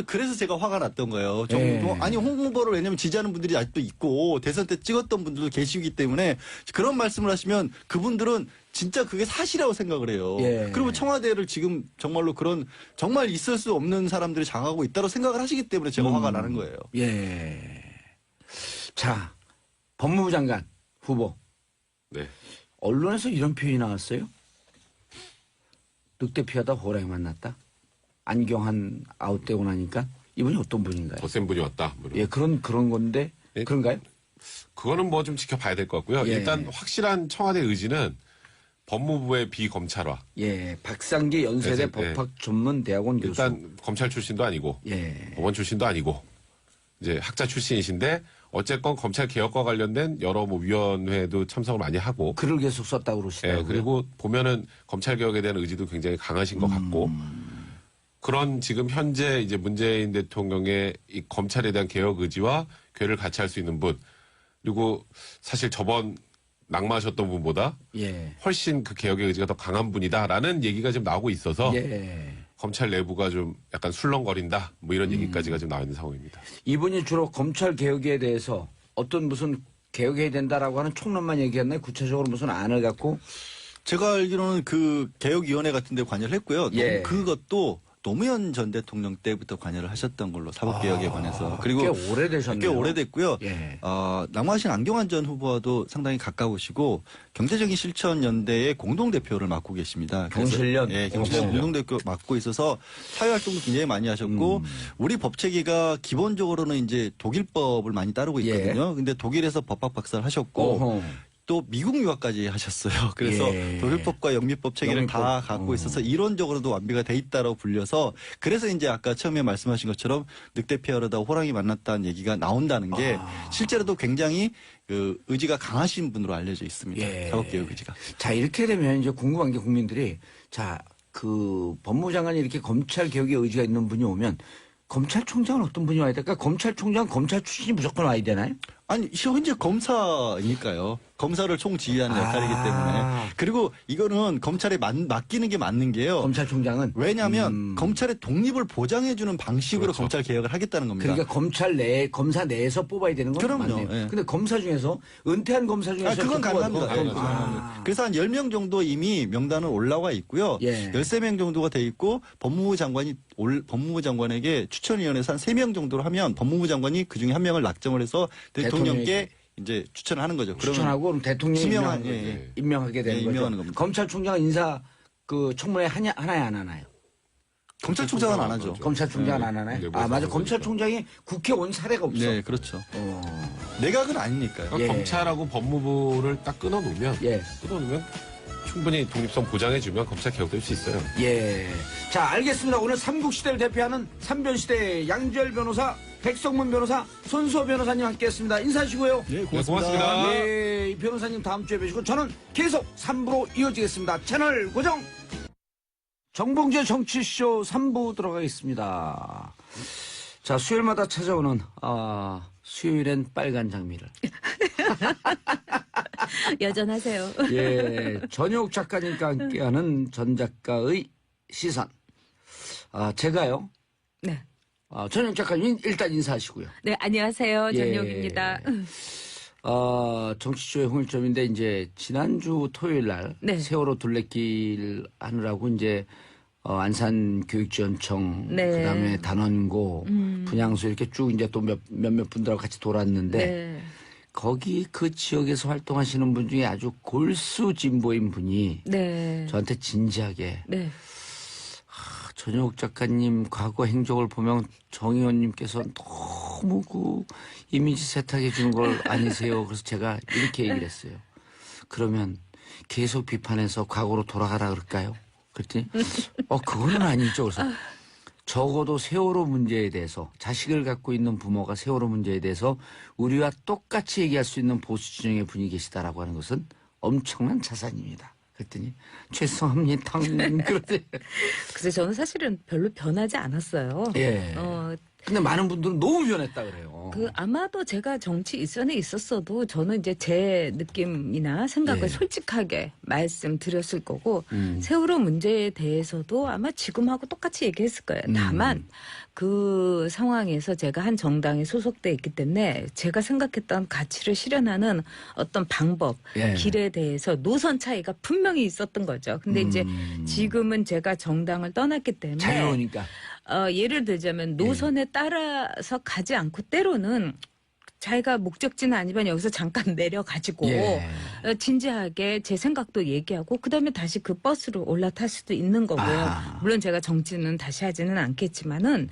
그래서 제가 화가 났던 거예요. 예. 아니 홍 후보를 왜냐면 지지하는 분들이 아직도 있고 대선 때 찍었던 분들도 계시기 때문에 그런 말씀을 하시면 그분들은 진짜 그게 사실이라고 생각을 해요. 예. 그리고 청와대를 지금 정말로 그런 정말 있을 수 없는 사람들이 장하고 있다고 생각을 하시기 때문에 제가 화가 나는 거예요. 예. 자, 법무부 장관 후보 네. 언론에서 이런 표현이 나왔어요. 늑대 피하다 호랑이 만났다. 안경한 아웃되고 나니까 이분이 어떤 분인가요? 더 센 분이 왔다. 뭐 이런. 예, 그런 건데 예? 그런가요? 그거는 뭐 좀 지켜봐야 될 것 같고요. 예. 일단 확실한 청와대 의지는 법무부의 비검찰화. 예, 박상기 연세대 네, 네. 법학전문대학원 교수. 일단 검찰 출신도 아니고 예. 법원 출신도 아니고 이제 학자 출신이신데 어쨌건 검찰 개혁과 관련된 여러 뭐 위원회도 참석을 많이 하고 글을 계속 썼다고 그러시더라고요. 예, 그리고 보면은 검찰 개혁에 대한 의지도 굉장히 강하신 것 같고 그런 지금 현재 이제 문재인 대통령의 이 검찰에 대한 개혁 의지와 괴를 같이 할 수 있는 분 그리고 사실 저번 낙마하셨던 분보다 예. 훨씬 그 개혁의 의지가 더 강한 분이다라는 얘기가 지금 나오고 있어서 예. 검찰 내부가 좀 약간 술렁거린다 뭐 이런 얘기까지가 지금 나와 있는 상황입니다. 이분이 주로 검찰 개혁에 대해서 어떤 무슨 개혁해야 된다라고 하는 총론만 얘기했나요? 구체적으로 무슨 안을 갖고 제가 알기로는 그 개혁위원회 같은 데 관여를 했고요. 예. 그것도 노무현 전 대통령 때부터 관여를 하셨던 걸로 사법개혁에 관해서. 그리고 꽤 오래되셨네요. 꽤 오래됐고요. 예. 낙마하신 안경환 전 후보와도 상당히 가까우시고 경제적인 실천 연대의 공동대표를 맡고 계십니다. 그래서- 경실련? 예, 경실련 어허. 공동대표 맡고 있어서 사회활동도 굉장히 많이 하셨고 우리 법체계가 기본적으로는 이제 독일법을 많이 따르고 예. 있거든요. 근데 독일에서 법학 박사를 하셨고 어허. 또 미국 유학까지 하셨어요. 그래서 예. 독일법과 영미법 체계를 다 영미법. 갖고 있어서 이론적으로도 완비가 돼 있다라고 불려서 그래서 이제 아까 처음에 말씀하신 것처럼 늑대 피하려다 호랑이 만났다는 얘기가 나온다는 게 실제로도 굉장히 그 의지가 강하신 분으로 알려져 있습니다. 예. 사법개혁 의지가. 자, 이렇게 되면 이제 궁금한 게 국민들이 자, 그 법무부 장관이 이렇게 검찰 개혁의 의지가 있는 분이 오면 검찰총장은 어떤 분이 와야 될까? 검찰총장 검찰 출신이 무조건 와야 되나요? 아니 현재 검사니까요. 검사를 총지휘하는 역할이기 때문에. 그리고 이거는 검찰에 맡기는 게 맞는 게요. 검찰총장은 왜냐하면 검찰의 독립을 보장해주는 방식으로 그렇죠. 검찰 개혁을 하겠다는 겁니다. 그러니까 검사 내에서 뽑아야 되는 건 그럼요. 맞네요. 예. 근데 검사 중에서 은퇴한 검사 중에서 그건 뽑아도 가능합니다. 그건 예, 그건 가능합니다. 가능합니다. 그래서 한 10명 정도 이미 명단은 올라와 있고요. 예. 13명 정도가 돼 있고 법무부 장관에게 추천위원회에서 한 3명 정도로 하면 법무부 장관이 그중에 한 명을 낙점을 해서 대통령께 이제 추천을 하는 거죠. 그러면 추천하고 그럼 대통령이 지명한, 임명하게 되는 예, 거죠. 임명하는 겁니다. 검찰총장은 인사 그 청문회 하나야 안 하나요? 검찰총장은 안 하죠. 검찰총장은 안 하나요? 내부 아 맞아. 상황이니까. 검찰총장이 국회 온 사례가 없어. 네, 그렇죠. 어. 내각은 아니니까요. 그러니까 예. 검찰하고 법무부를 딱 끊어놓으면 예. 충분히 독립성 보장해주면 검찰 개혁될 수 있어요. 예. 자, 알겠습니다. 오늘 삼국시대를 대표하는 삼변시대 양지열 변호사, 백성문 변호사, 손수호 변호사님 함께했습니다. 인사하시고요. 네, 고맙습니다. 예, 이 변호사님 다음 주에 뵈시고 저는 계속 3부로 이어지겠습니다. 채널 고정. 정봉재 정치쇼 3부 들어가겠습니다. 자, 수요일마다 찾아오는 수요일엔 빨간 장미를. 여전하세요. 예, 전효옥 작가님과 함께하는 전 작가의 시선. 제가요. 네. 전효옥 작가님 일단 인사하시고요. 네, 안녕하세요. 예. 전용입니다. 정치쇼의 홍일점인데 이제 지난주 토요일 날 네. 세월호 둘레길 하느라고 이제 안산교육지원청 네. 그다음에 단원고 분향소 이렇게 쭉 이제 또 몇몇 분들하고 같이 돌았는데 네. 거기 그 지역에서 활동하시는 분 중에 아주 골수 진보인 분이 네. 저한테 진지하게 네. 전효옥 작가님 과거 행적을 보면 정 의원님께서 너무 그 이미지 세탁해 주는 걸 아니세요? 그래서 제가 이렇게 얘기를 했어요. 그러면 계속 비판해서 과거로 돌아가라 그럴까요? 그랬더니 그거는 아니죠. 그래서 적어도 세월호 문제에 대해서 자식을 갖고 있는 부모가 세월호 문제에 대해서 우리와 똑같이 얘기할 수 있는 보수 진영의 분이 계시다라고 하는 것은 엄청난 자산입니다. 그랬더니 죄송합니다. 그러세요. 그래서 저는 사실은 별로 변하지 않았어요. 예. 근데 많은 분들은 너무 변했다 그래요. 아마도 제가 정치 일선에 있었어도 저는 이제 제 느낌이나 생각을 예. 솔직하게 말씀드렸을 거고 세월호 문제에 대해서도 아마 지금하고 똑같이 얘기했을 거예요. 다만 그 상황에서 제가 한 정당에 소속돼 있기 때문에 제가 생각했던 가치를 실현하는 어떤 방법, 예. 길에 대해서 노선 차이가 분명히 있었던 거죠. 근데 이제 지금은 제가 정당을 떠났기 때문에 자유로우니까. 예를 들자면 노선에 따라서 가지 않고 때로는 자기가 목적지는 아니면 여기서 잠깐 내려가지고 예. 진지하게 제 생각도 얘기하고 그다음에 다시 그 버스로 올라탈 수도 있는 거고요. 물론 제가 정치는 다시 하지는 않겠지만은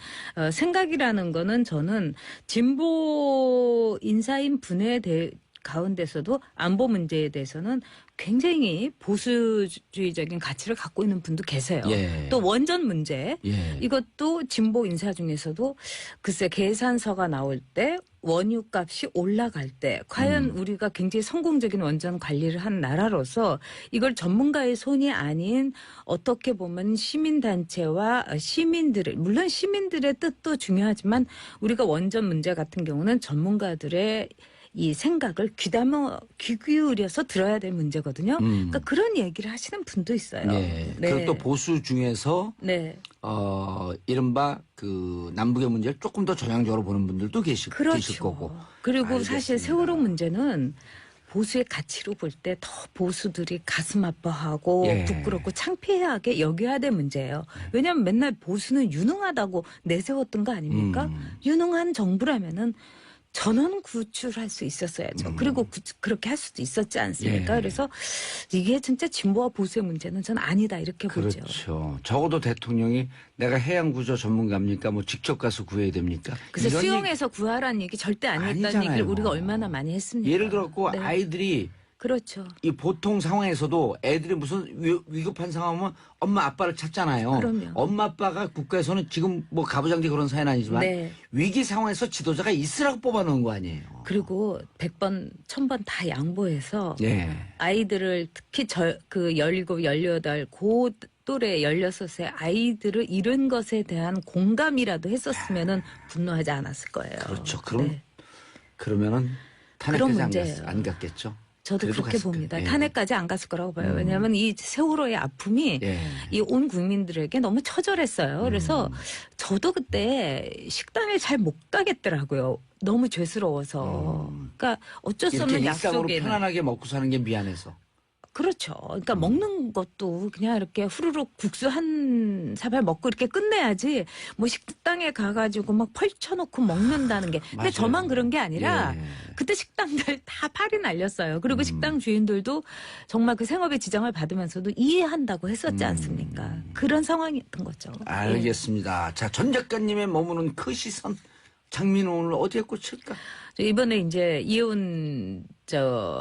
생각이라는 거는 저는 진보 인사인 분에 대해 가운데서도 안보 문제에 대해서는 굉장히 보수주의적인 가치를 갖고 있는 분도 계세요. 예. 또 원전 문제 예. 이것도 진보 인사 중에서도 글쎄 계산서가 나올 때 원유값이 올라갈 때 과연 우리가 굉장히 성공적인 원전 관리를 한 나라로서 이걸 전문가의 손이 아닌 어떻게 보면 시민단체와 시민들의 물론 시민들의 뜻도 중요하지만 우리가 원전 문제 같은 경우는 전문가들의 이 생각을 귀 기울여서 들어야 될 문제거든요. 그러니까 그런 얘기를 하시는 분도 있어요. 네. 그리고 또 보수 중에서 네. 이른바 그 남북의 문제를 조금 더 전향적으로 보는 분들도 계실 거고. 그리고 알겠습니다. 사실 세월호 문제는 보수의 가치로 볼 때 더 보수들이 가슴 아파하고 예. 부끄럽고 창피하게 여겨야 될 문제예요. 왜냐하면 맨날 보수는 유능하다고 내세웠던 거 아닙니까? 유능한 정부라면은 전원 구출할 수 있었어야죠. 그리고 그렇게 할 수도 있었지 않습니까? 예. 그래서 이게 진짜 진보와 보수의 문제는 전 아니다 이렇게 보죠. 그렇죠. 적어도 대통령이 내가 해양구조 전문가입니까? 뭐 직접 가서 구해야 됩니까? 그래서 이런 수용해서 구하라는 얘기 절대 안 했다는 아니잖아요. 얘기를 우리가 얼마나 많이 했습니까? 예를 들어갖고 네. 아이들이 그렇죠. 이 보통 상황에서도 애들이 무슨 위급한 상황이면 엄마 아빠를 찾잖아요. 그럼요. 엄마 아빠가 국가에서는 지금 뭐 가부장제 그런 사회는 아니지만 네. 위기 상황에서 지도자가 있으라고 뽑아놓은 거 아니에요. 그리고 100번, 1000번 다 양보해서 예. 아이들을 특히 그 17, 18, 고 또래 16세 아이들을 잃은 것에 대한 공감이라도 했었으면은 분노하지 않았을 거예요. 그렇죠. 그럼 네. 그러면은 그런 탄핵까지 문제예요. 안 갔겠죠. 저도 그래도 그렇게 갔을 거예요. 봅니다. 예. 탄핵까지 안 갔을 거라고 봐요. 왜냐하면 이 세월호의 아픔이 예. 이 온 국민들에게 너무 처절했어요. 그래서 저도 그때 식당에 잘 못 가겠더라고요. 너무 죄스러워서. 그러니까 어쩔 수 이렇게 없는 일상으로 약속에는. 편안하게 먹고 사는 게 미안해서. 그렇죠. 그러니까 먹는 것도 그냥 이렇게 후루룩 국수 한 사발 먹고 이렇게 끝내야지 뭐 식당에 가가지고 막 펼쳐놓고 먹는다는 게. 근데 맞아요. 저만 그런 게 아니라 예. 그때 식당들 다 팔이 날렸어요. 그리고 식당 주인들도 정말 그 생업에 지장을 받으면서도 이해한다고 했었지 않습니까? 그런 상황이었던 거죠. 알겠습니다. 자, 전 작가님의 머무는 그 시선. 장민호 오늘 어디에 꽂힐까? 이번에 이제 이혼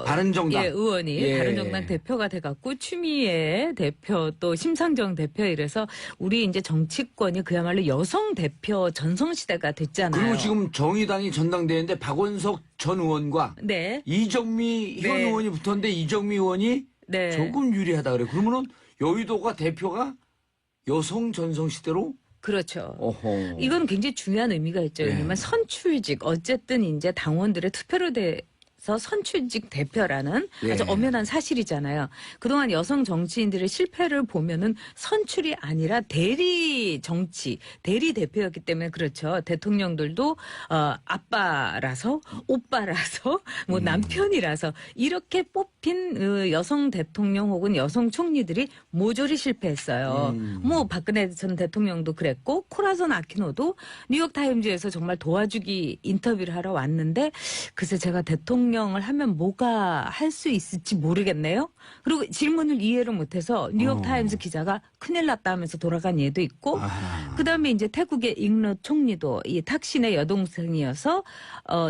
바른정당. 예, 의원이 예. 바른정당 대표가 돼갖고 추미애 대표 또 심상정 대표 이래서 우리 이제 정치권이 그야말로 여성 대표 전성시대가 됐잖아요. 그리고 지금 정의당이 전당대회인데 박원석 전 의원과 네. 이정미 현 네. 의원이 붙었는데 이정미 의원이 네. 조금 유리하다 그래요. 그러면은 여의도가 대표가 여성 전성시대로 그렇죠. 어허. 이건 굉장히 중요한 의미가 있죠. 예. 왜냐면 선출직 어쨌든 이제 당원들의 투표로 돼서 선출직 대표라는 예. 아주 엄연한 사실이잖아요. 그동안 여성 정치인들의 실패를 보면은 선출이 아니라 대리 정치, 대리 대표였기 때문에 그렇죠. 대통령들도 아빠라서 오빠라서 뭐 남편이라서 이렇게 뽑힌 여성 대통령 혹은 여성 총리들이 모조리 실패했어요. 뭐 박근혜 전 대통령도 그랬고 코라선 아키노도 뉴욕타임즈에서 정말 도와주기 인터뷰를 하러 왔는데 글쎄 제가 대통령을 하면 뭐가 할 수 있을지 모르겠네요. 그리고 질문을 이해를 못해서 뉴욕타임즈 기자가 큰일 났다 하면서 돌아간 예도 있고 그다음에 이제 태국의 잉넛 총리도 이 탁신의 여동생이어서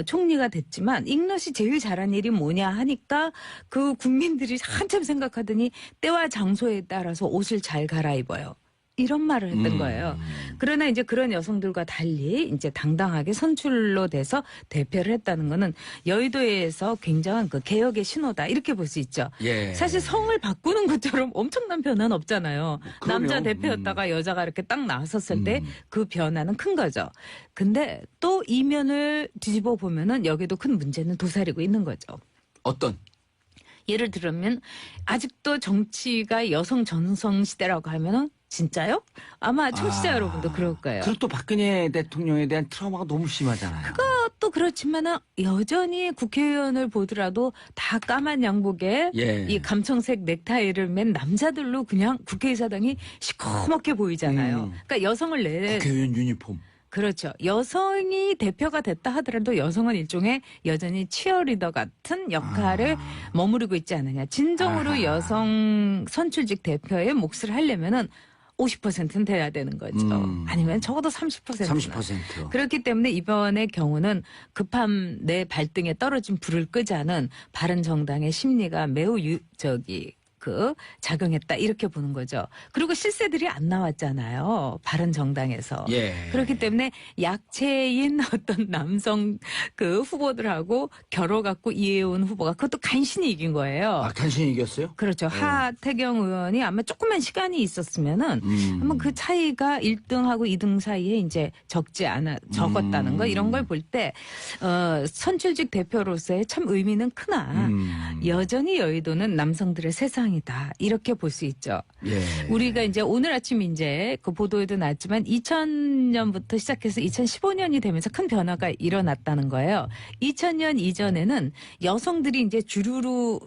총리가 됐지만 잉넛이 제일 잘한 일이 뭐냐 하니까 그 국민들이 한참 생각하더니 때와 장소에 따라서 옷을 잘 갈아입어요. 이런 말을 했던 거예요. 그러나 이제 그런 여성들과 달리 이제 당당하게 선출로 돼서 대표를 했다는 거는 여의도에서 굉장한 그 개혁의 신호다. 이렇게 볼 수 있죠. 예. 사실 성을 바꾸는 것처럼 엄청난 변화는 없잖아요. 그럼요. 남자 대표였다가 여자가 이렇게 딱 나섰을 때 그 변화는 큰 거죠. 근데 또 이면을 뒤집어 보면은 여기도 큰 문제는 도사리고 있는 거죠. 어떤? 예를 들면 아직도 정치가 여성 전성 시대라고 하면은 진짜요? 아마 청취자 여러분도 그럴 거예요. 그리고 또 박근혜 대통령에 대한 트라우마가 너무 심하잖아요. 또 그렇지만은 여전히 국회의원을 보더라도 다 까만 양복에 예. 이 감청색 넥타이를 맨 남자들로 그냥 국회의사당이 시커멓게 보이잖아요. 그러니까 여성을 국회의원 유니폼. 그렇죠. 여성이 대표가 됐다 하더라도 여성은 일종의 여전히 치어리더 같은 역할을 머무르고 있지 않느냐. 진정으로 아하. 여성 선출직 대표의 몫을 하려면은 50%는 돼야 되는 거죠. 아니면 적어도 30%. 30%. 그렇기 때문에 이번의 경우는 급함 내 발등에 떨어진 불을 끄자는 바른정당의 심리가 매우 작용했다 이렇게 보는 거죠. 그리고 실세들이 안 나왔잖아요. 바른정당에서. 예. 그렇기 때문에 약체인 어떤 남성 그 후보들하고 겨뤄갖고 이해온 후보가 그것도 간신히 이긴 거예요. 아, 간신히 이겼어요? 그렇죠. 하태경 의원이 아마 조금만 시간이 있었으면은 한번 그 차이가 1등하고 2등 사이에 이제 적었다는 거 이런 걸 볼 때 선출직 대표로서의 참 의미는 크나 여전히 여의도는 남성들의 세상이다. 이렇게 볼 수 있죠. 예. 우리가 이제 오늘 아침 이제 그 보도에도 나왔지만 2000년부터 시작해서 2015년이 되면서 큰 변화가 일어났다는 거예요. 2000년 이전에는 여성들이 이제 주류로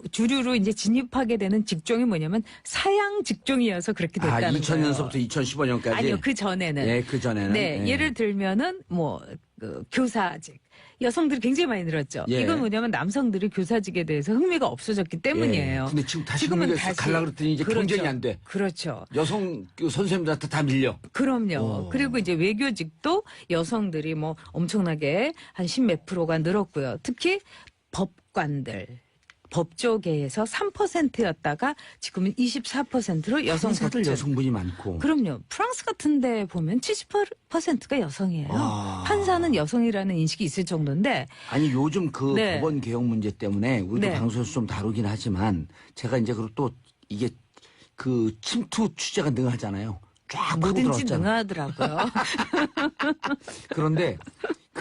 이제 진입하게 되는 직종이 뭐냐면 사양 직종이어서 그렇게 됐다는 거예요. 2000년서부터 2015년까지. 아니요, 그 전에는. 예, 그 전에는. 네, 예. 예를 들면은 그 교사직. 여성들이 굉장히 많이 늘었죠. 예. 이건 뭐냐면 남성들이 교사직에 대해서 흥미가 없어졌기 때문이에요. 예. 근데 지금 다시 지금은 흥미가 다시 갈라 그랬더니 이제 그렇죠. 경쟁이 안 돼. 그렇죠. 여성 그 선생님들한테 다 밀려. 그럼요. 그리고 이제 외교직도 여성들이 뭐 엄청나게 한 10몇 프로가 늘었고요. 특히 법관들. 법조계에서 3%였다가 지금은 24%로 여성 판사들 법관. 여성분이 많고. 그럼요. 프랑스 같은 데 보면 70%가 여성이에요. 와. 판사는 여성이라는 인식이 있을 정도인데 아니 요즘 그 네. 법원 개혁 문제 때문에 우리도 네. 방송에서 좀 다루긴 하지만 제가 이제 그리고 또 이게 그 침투 취재가 능하잖아요. 쫙 파고 뭐든지 들어왔잖아요. 능하더라고요. 그런데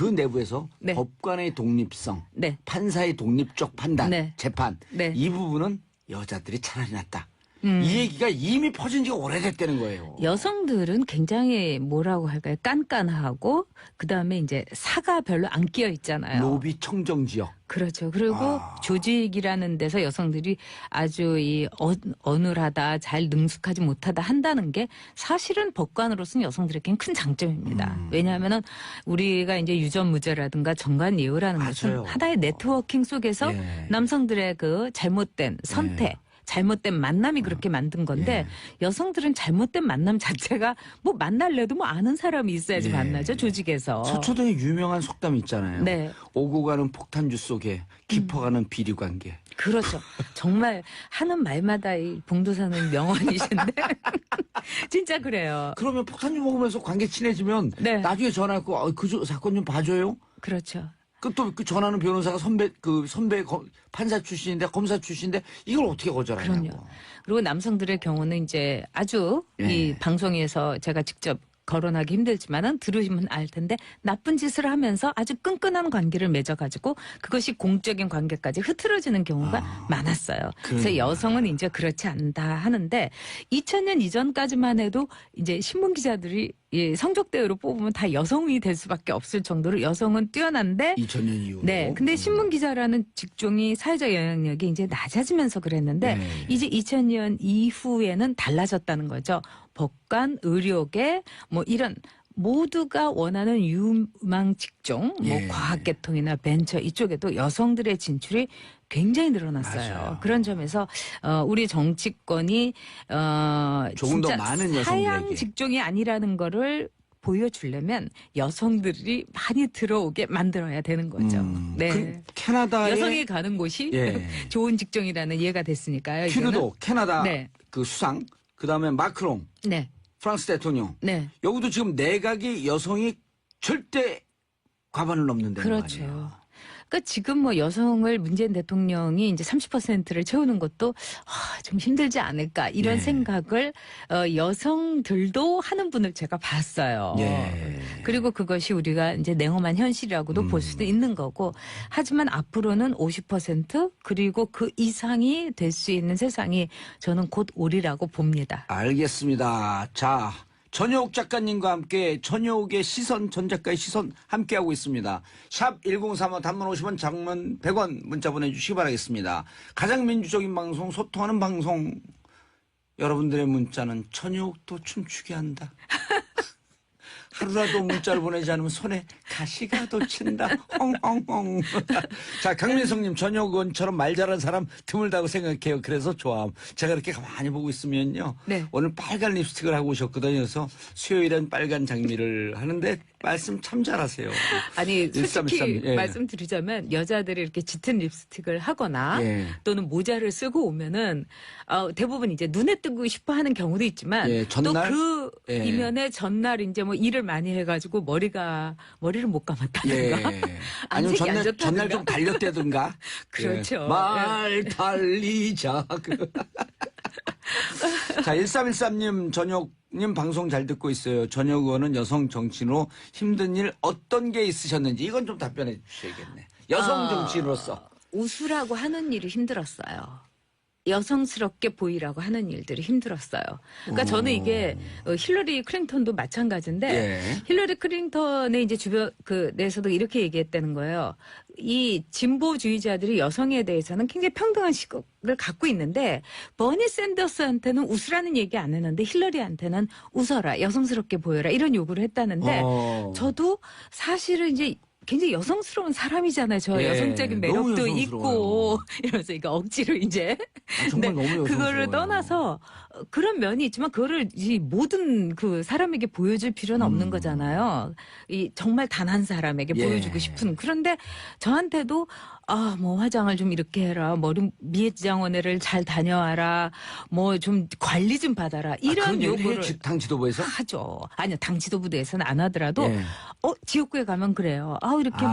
그 내부에서 네. 법관의 독립성, 네. 판사의 독립적 판단, 네. 재판 네. 이 부분은 여자들이 차라리 낫다. 이 얘기가 이미 퍼진 지가 오래됐다는 거예요. 여성들은 굉장히 뭐라고 할까요? 깐깐하고 그다음에 이제 사가 별로 안 끼어 있잖아요. 로비 청정 지역. 그렇죠. 그리고 조직이라는 데서 여성들이 아주 어눌하다, 잘 능숙하지 못하다 한다는 게 사실은 법관으로서는 여성들에게는 큰 장점입니다. 왜냐하면은 우리가 이제 유전무죄라든가 정관예우라는 것은 맞아요. 하나의 네트워킹 속에서 예. 남성들의 그 잘못된 선택, 잘못된 만남이 그렇게 만든 건데 여성들은 잘못된 만남 자체가 뭐 만날래도 뭐 아는 사람이 있어야지 예. 만나죠, 조직에서. 서초동에 유명한 속담 있잖아요. 네. 오고 가는 폭탄주 속에 깊어가는 비리 관계. 그렇죠. 정말 하는 말마다 이 봉도사는 명언이신데 진짜 그래요. 그러면 폭탄주 먹으면서 관계 친해지면 네. 나중에 전화하고 그 사건 좀 봐줘요. 그렇죠. 그 전화하는 변호사가 선배 판사 출신인데 검사 출신인데 이걸 어떻게 거절하냐고. 그럼요. 그리고 남성들의 경우는 이제 아주 예. 이 방송에서 제가 직접 거론하기 힘들지만은 들으시면 알 텐데 나쁜 짓을 하면서 아주 끈끈한 관계를 맺어가지고 그것이 공적인 관계까지 흐트러지는 경우가 많았어요. 그래서 그러니까. 여성은 이제 그렇지 않다 하는데 2000년 이전까지만 해도 이제 신문 기자들이 이 성적대로 뽑으면 다 여성이 될 수밖에 없을 정도로 여성은 뛰어난데 2000년 이후로. 네. 근데 신문 기자라는 직종이 사회적 영향력이 이제 낮아지면서 그랬는데 네. 이제 2000년 이후에는 달라졌다는 거죠. 법관, 의료계 뭐 이런 모두가 원하는 유망 직종, 뭐 예. 과학계통이나 벤처 이쪽에도 여성들의 진출이 굉장히 늘어났어요. 맞아요. 그런 점에서 우리 정치권이 조금 더 진짜 많은 여성들에게. 사양 직종이 아니라는 거를 보여주려면 여성들이 많이 들어오게 만들어야 되는 거죠. 네. 그 캐나다의 여성이 가는 곳이 예. 좋은 직종이라는 이해가 됐으니까요. 이거는. 큐르도 캐나다 네. 그 수상 그다음에 마크롱 네. 프랑스 대통령 네. 여기도 지금 내각이 여성이 절대 과반을 넘는다는 거 그렇죠. 아니에요. 그러니까 지금 뭐 여성을 문재인 대통령이 이제 30%를 채우는 것도 좀 힘들지 않을까 이런 네. 생각을 여성들도 하는 분을 제가 봤어요. 예. 그리고 그것이 우리가 이제 냉엄한 현실이라고도 볼 수도 있는 거고 하지만 앞으로는 50% 그리고 그 이상이 될 수 있는 세상이 저는 곧 오리라고 봅니다. 알겠습니다. 자, 전효옥 작가님과 함께 전효옥의 시선, 전 작가의 시선 함께하고 있습니다. 샵 1035 단문 50원 장문 100원 문자 보내주시기 바라겠습니다. 가장 민주적인 방송, 소통하는 방송. 여러분들의 문자는 전효옥도 춤추게 한다. 하루라도 문자를 보내지 않으면 손에 가시가 돋친다. 헝헝헝. 자, 강민성님, 전효옥 의원처럼 말 잘하는 사람 드물다고 생각해요. 그래서 좋아함. 제가 이렇게 가만히 보고 있으면요. 네. 오늘 빨간 립스틱을 하고 오셨거든요. 그래서 수요일엔 빨간 장미를 하는데 말씀 참 잘하세요. 아니 솔직히 1313, 예. 말씀드리자면 여자들이 이렇게 짙은 립스틱을 하거나 예. 또는 모자를 쓰고 오면은 대부분 이제 눈에 뜨고 싶어 하는 경우도 있지만 예, 전날? 또 그 예. 이면에 전날 이제 뭐 일을 많이 해가지고 머리를 못 감았다든가 예. 안색이 아니면 안 전날 좋다든가. 좀 달렸다든가. 그렇죠. 예. 말 달리자. 자, 1313님, 전혁님 방송 잘 듣고 있어요. 전혁 의원은 여성 정치인으로 힘든 일 어떤 게 있으셨는지 이건 좀 답변해 주셔야겠네. 여성 정치인으로서. 웃으라고 하는 일이 힘들었어요. 여성스럽게 보이라고 하는 일들이 힘들었어요. 그러니까 저는 이게 힐러리 클린턴도 마찬가지인데 예. 힐러리 클린턴의 이제 주변 내에서도 이렇게 얘기했다는 거예요. 이 진보주의자들이 여성에 대해서는 굉장히 평등한 시각을 갖고 있는데 버니 샌더스한테는 웃으라는 얘기 안 했는데 힐러리한테는 웃어라, 여성스럽게 보여라 이런 요구를 했다는데 저도 사실은 이제 굉장히 여성스러운 사람이잖아요. 저 예, 여성적인 너무 매력도 여성스러워요. 있고 이러면서 이거 억지로 이제 정말 너무 여성스러워요. 그거를 떠나서 그런 면이 있지만 그거를 이 모든 그 사람에게 보여줄 필요는 없는 거잖아요. 이 정말 단 한 사람에게 예. 보여주고 싶은. 그런데 저한테도 뭐 화장을 좀 이렇게 해라. 머리 미장원회를 잘 다녀와라. 뭐 좀 관리 좀 받아라. 이런 요구를 당 지도부에서 하죠. 아니요. 당 지도부에서는 안 하더라도 예. 지역구에 가면 그래요. 이렇게 아.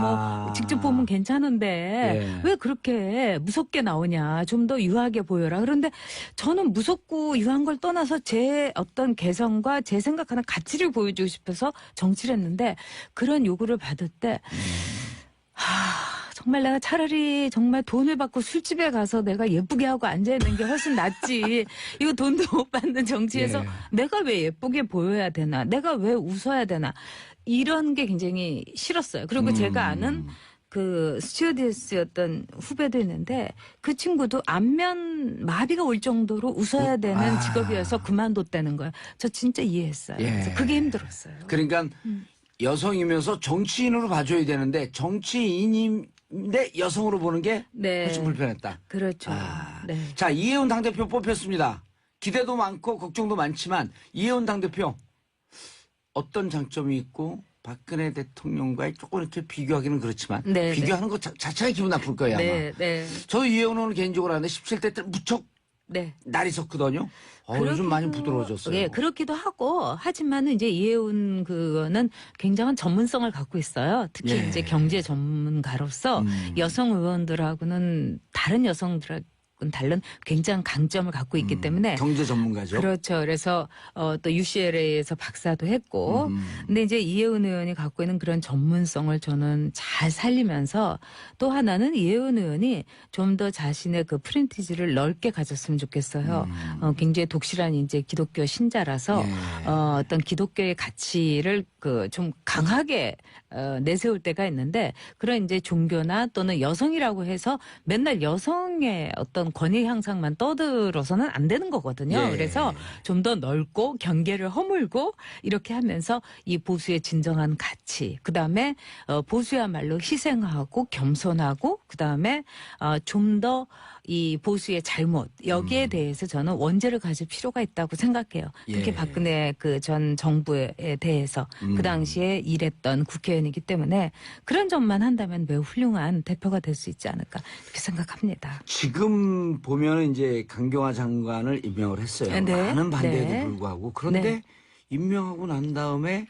뭐 직접 보면 괜찮은데 예. 왜 그렇게 무섭게 나오냐. 좀 더 유하게 보여라. 그런데 저는 무섭고 이러한 걸 떠나서 제 어떤 개성과 제 생각하는 가치를 보여주고 싶어서 정치를 했는데 그런 요구를 받을 때 정말 내가 차라리 정말 돈을 받고 술집에 가서 내가 예쁘게 하고 앉아있는 게 훨씬 낫지. 이거 돈도 못 받는 정치에서 예. 내가 왜 예쁘게 보여야 되나? 내가 왜 웃어야 되나? 이런 게 굉장히 싫었어요. 그리고 제가 아는 그 스튜어디스였던 후배도 있는데 그 친구도 안면 마비가 올 정도로 웃어야 되는 직업이어서 그만뒀다는 거예요. 저 진짜 이해했어요. 예. 그래서 그게 힘들었어요. 그러니까 여성이면서 정치인으로 봐줘야 되는데 정치인인데 여성으로 보는 게 네. 훨씬 불편했다. 그렇죠. 네. 자, 이혜훈 당대표 뽑혔습니다. 기대도 많고 걱정도 많지만 이혜훈 당대표 어떤 장점이 있고 박근혜 대통령과 조금 이렇게 비교하기는 그렇지만 네, 비교하는 것 자체가 기분 나쁠 거예요. 아마. 네, 네, 저도 이혜훈 의원 개인적으로 하는데 17대 때 무척 네. 날이 섰거든요. 요즘 많이 부드러워졌어요. 예, 그렇기도 하고 하지만은 이제 이혜훈 그거는 굉장한 전문성을 갖고 있어요. 특히 예. 이제 경제 전문가로서 여성 의원들하고는 다른 여성들하고는 다른 굉장한 강점을 갖고 있기 때문에 경제 전문가죠. 그렇죠. 그래서 또 UCLA에서 박사도 했고, 근데 이제 이혜훈 의원이 갖고 있는 그런 전문성을 저는 잘 살리면서 또 하나는 이혜훈 의원이 좀 더 자신의 그 프렌티지를 넓게 가졌으면 좋겠어요. 굉장히 독실한 이제 기독교 신자라서 예. 어떤 기독교의 가치를 그 좀 강하게 내세울 때가 있는데 그런 이제 종교나 또는 여성이라고 해서 맨날 여성의 어떤 권위 향상만 떠들어서는 안 되는 거거든요. 예. 그래서 좀 더 넓고 경계를 허물고 이렇게 하면서 이 보수의 진정한 가치, 그다음에 보수야말로 희생하고 겸손하고 그다음에 좀 더 이 보수의 잘못 여기에 대해서 저는 원죄를 가질 필요가 있다고 생각해요. 특히 예. 박근혜 그 전 정부에 대해서 그 당시에 일했던 국회의원이기 때문에 그런 점만 한다면 매우 훌륭한 대표가 될 수 있지 않을까 이렇게 생각합니다. 지금 보면은 이제 강경화 장관을 임명을 했어요. 네. 많은 반대에도 네. 불구하고. 그런데 네. 임명하고 난 다음에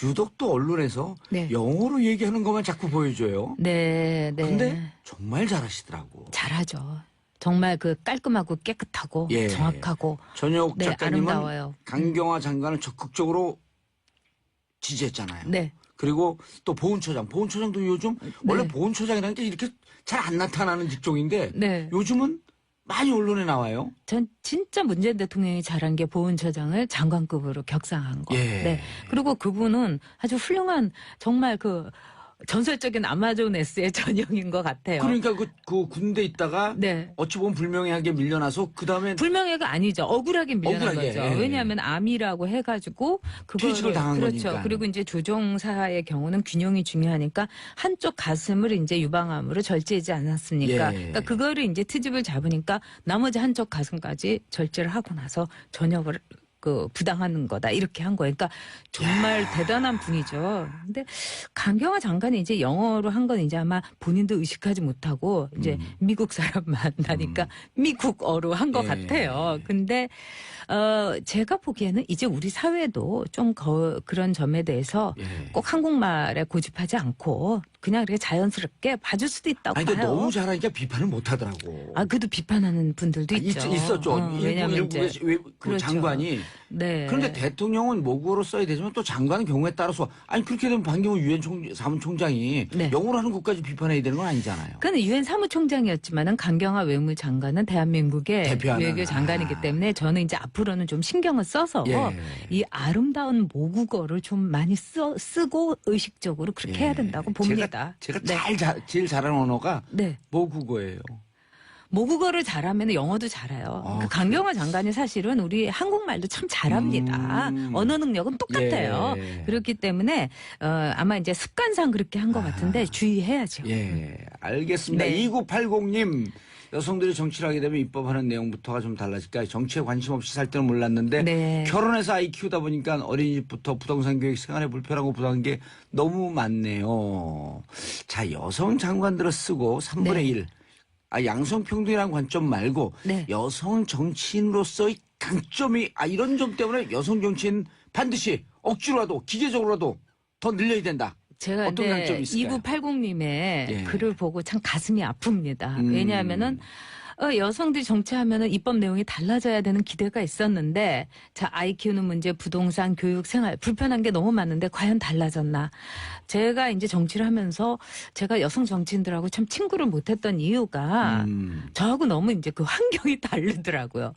유독 또 언론에서 네. 영어로 얘기하는 것만 자꾸 보여줘요. 네, 네. 근데 정말 잘하시더라고. 잘하죠. 정말 그 깔끔하고 깨끗하고 예. 정확하고 전혁 네, 작가님은 아름다워요. 강경화 장관을 적극적으로 지지했잖아요. 네. 그리고 또 보훈처장도 요즘 원래 보훈처장이라는 게 이렇게 잘 안 나타나는 직종인데 네. 요즘은 많이 언론에 나와요. 전 진짜 문재인 대통령이 잘한 게 보훈처장을 장관급으로 격상한 거. 예. 네. 그리고 그분은 아주 훌륭한 정말 그 전설적인 아마존 S의 전형인 것 같아요. 그러니까 그 군대 있다가 네. 어찌 보면 불명예하게 밀려나서 그 다음에 불명예가 아니죠. 억울하게 밀려난 억울하게, 거죠. 예. 왜냐하면 암이라고 해가지고 그거를 퇴직을 당한 그렇죠. 거니까. 그리고 이제 조종사의 경우는 균형이 중요하니까 한쪽 가슴을 이제 유방암으로 절제하지 않았습니까? 예. 그러니까 그거를 이제 트집을 잡으니까 나머지 한쪽 가슴까지 절제를 하고 나서 전역을 그 부당하는 거다 이렇게 한 거예요. 그러니까 정말 대단한 분이죠. 근데 강경화 장관이 이제 영어로 한 건 이제 아마 본인도 의식하지 못하고 이제 미국 사람 만나니까 미국어로 한 것 예. 같아요. 근데 제가 보기에는 이제 우리 사회도 좀 그런 점에 대해서 예. 꼭 한국말에 고집하지 않고 그냥 이렇게 자연스럽게 봐줄 수도 있다고 아니 봐요. 근데 너무 잘하니까 비판을 못 하더라고. 그래도 비판하는 분들도 있죠. 있었죠. 왜냐하면 이제 그 그렇죠. 장관이. 네. 그런데 대통령은 모국어로 써야 되지만 또 장관은 경우에 따라서 아니 그렇게 되면 반기문 유엔 사무총장이 네. 영어로 하는 것까지 비판해야 되는 건 아니잖아요. 그는 유엔 사무총장이었지만은 강경화 외무장관은 대한민국의 대표하는, 외교 장관이기 때문에 저는 이제 앞으로는 좀 신경을 써서 예. 이 아름다운 모국어를 좀 많이 쓰고 의식적으로 그렇게 해야 된다고 봅니다. 제가 네. 제일 잘하는 언어가 네. 모국어예요. 모국어를 잘하면 영어도 잘해요. 그러니까 강경화 장관이 사실은 우리 한국말도 참 잘합니다. 언어 능력은 똑같아요. 예. 그렇기 때문에 아마 이제 습관상 그렇게 한 것 같은데 주의해야죠. 예, 알겠습니다. 네. 2980님, 여성들이 정치를 하게 되면 입법하는 내용부터가 좀 달라질까요? 정치에 관심 없이 살 때는 몰랐는데 네. 결혼해서 아이 키우다 보니까 어린이집부터 부동산 교육 생활에 불편하고 부당한 게 너무 많네요. 자, 여성 장관들을 쓰고 3분의 네. 1. 양성평등이라는 관점 말고 네. 여성 정치인으로서의 강점이 이런 점 때문에 여성 정치인 반드시 억지로라도 기계적으로라도 더 늘려야 된다. 제가 어떤 장점이 있을까요? 2980님의 예. 글을 보고 참 가슴이 아픕니다. 왜냐하면은 여성들이 정치하면은 입법 내용이 달라져야 되는 기대가 있었는데, 자, 아이 키우는 문제, 부동산, 교육, 생활, 불편한 게 너무 많은데 과연 달라졌나? 제가 이제 정치를 하면서 제가 여성 정치인들하고 참 친구를 못했던 이유가 저하고 너무 이제 그 환경이 다르더라고요.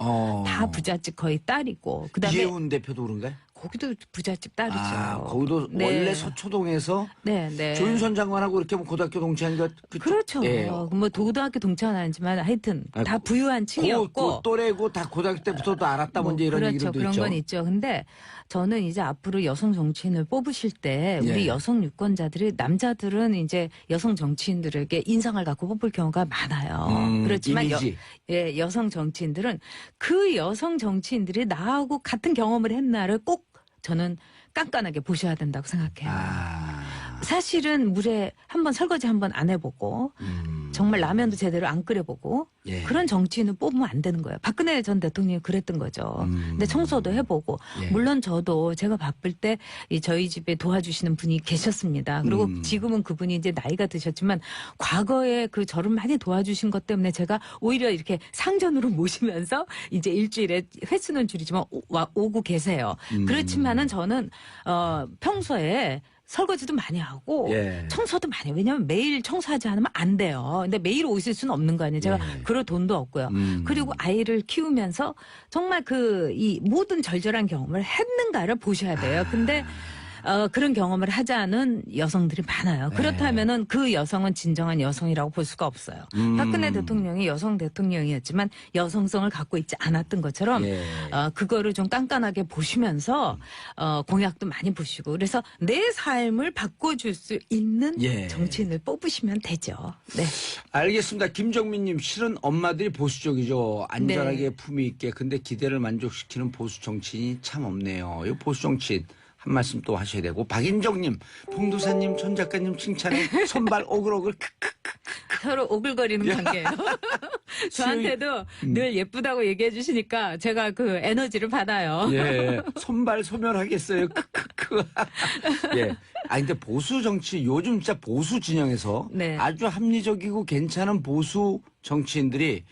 다 부잣집 거의 딸이고, 그다음에 이혜훈 대표도 그런가요? 거기도 부잣집 딸이죠. 거기도 네. 원래 서초동에서 네, 네. 조윤선 장관하고 이렇게 뭐 고등학교 동창인가? 그렇죠. 예. 뭐 고등학교 동창은 아니지만 하여튼 다 아이고, 부유한 층이었고. 그 또래고 다 고등학교 때부터도 알았다 뭐 문제 이런 그렇죠. 얘기도 그런 있죠. 건 있죠. 근데 저는 이제 앞으로 여성 정치인을 뽑으실 때 우리 예. 여성 유권자들이 남자들은 이제 여성 정치인들에게 인상을 갖고 뽑을 경우가 많아요. 그렇지만 이미지. 여성 정치인들은 그 여성 정치인들이 나하고 같은 경험을 했나를 꼭 저는 깐깐하게 보셔야 된다고 생각해요. 사실은 물에 한번 설거지 한번 안 해보고 정말 라면도 제대로 안 끓여보고 예. 그런 정치인을 뽑으면 안 되는 거예요. 박근혜 전 대통령이 그랬던 거죠. 근데 청소도 해보고 예. 물론 저도 제가 바쁠 때 저희 집에 도와주시는 분이 계셨습니다. 그리고 지금은 그분이 이제 나이가 드셨지만 과거에 그 저를 많이 도와주신 것 때문에 제가 오히려 이렇게 상전으로 모시면서 이제 일주일에 횟수는 줄이지만 오고 계세요. 그렇지만은 저는 평소에 설거지도 많이 하고 예. 청소도 많이 해요. 왜냐하면 매일 청소하지 않으면 안 돼요. 근데 매일 오실 수는 없는 거 아니에요. 제가 그럴 돈도 없고요. 그리고 아이를 키우면서 정말 이 모든 절절한 경험을 했는가를 보셔야 돼요. 근데 그런 경험을 하지 않은 여성들이 많아요. 그렇다면은 그 여성은 진정한 여성이라고 볼 수가 없어요. 박근혜 대통령이 여성 대통령이었지만 여성성을 갖고 있지 않았던 것처럼 예. 그거를 좀 깐깐하게 보시면서 공약도 많이 보시고 그래서 내 삶을 바꿔줄 수 있는 예. 정치인을 뽑으시면 되죠. 네. 알겠습니다. 김정민님, 실은 엄마들이 보수적이죠. 안전하게 네. 품위 있게. 근데 기대를 만족시키는 보수 정치인이 참 없네요. 이 보수 정치인 한 말씀 또 하셔야 되고. 박인정님, 봉도사님, 전 작가님 칭찬에 손발 오글오글 서로 오글거리는 관계예요. 저한테도 늘 예쁘다고 얘기해 주시니까 제가 그 에너지를 받아요. 예, 손발 소멸하겠어요. 예. 근데 보수 정치, 요즘 진짜 보수 진영에서 네. 아주 합리적이고 괜찮은 보수 정치인들이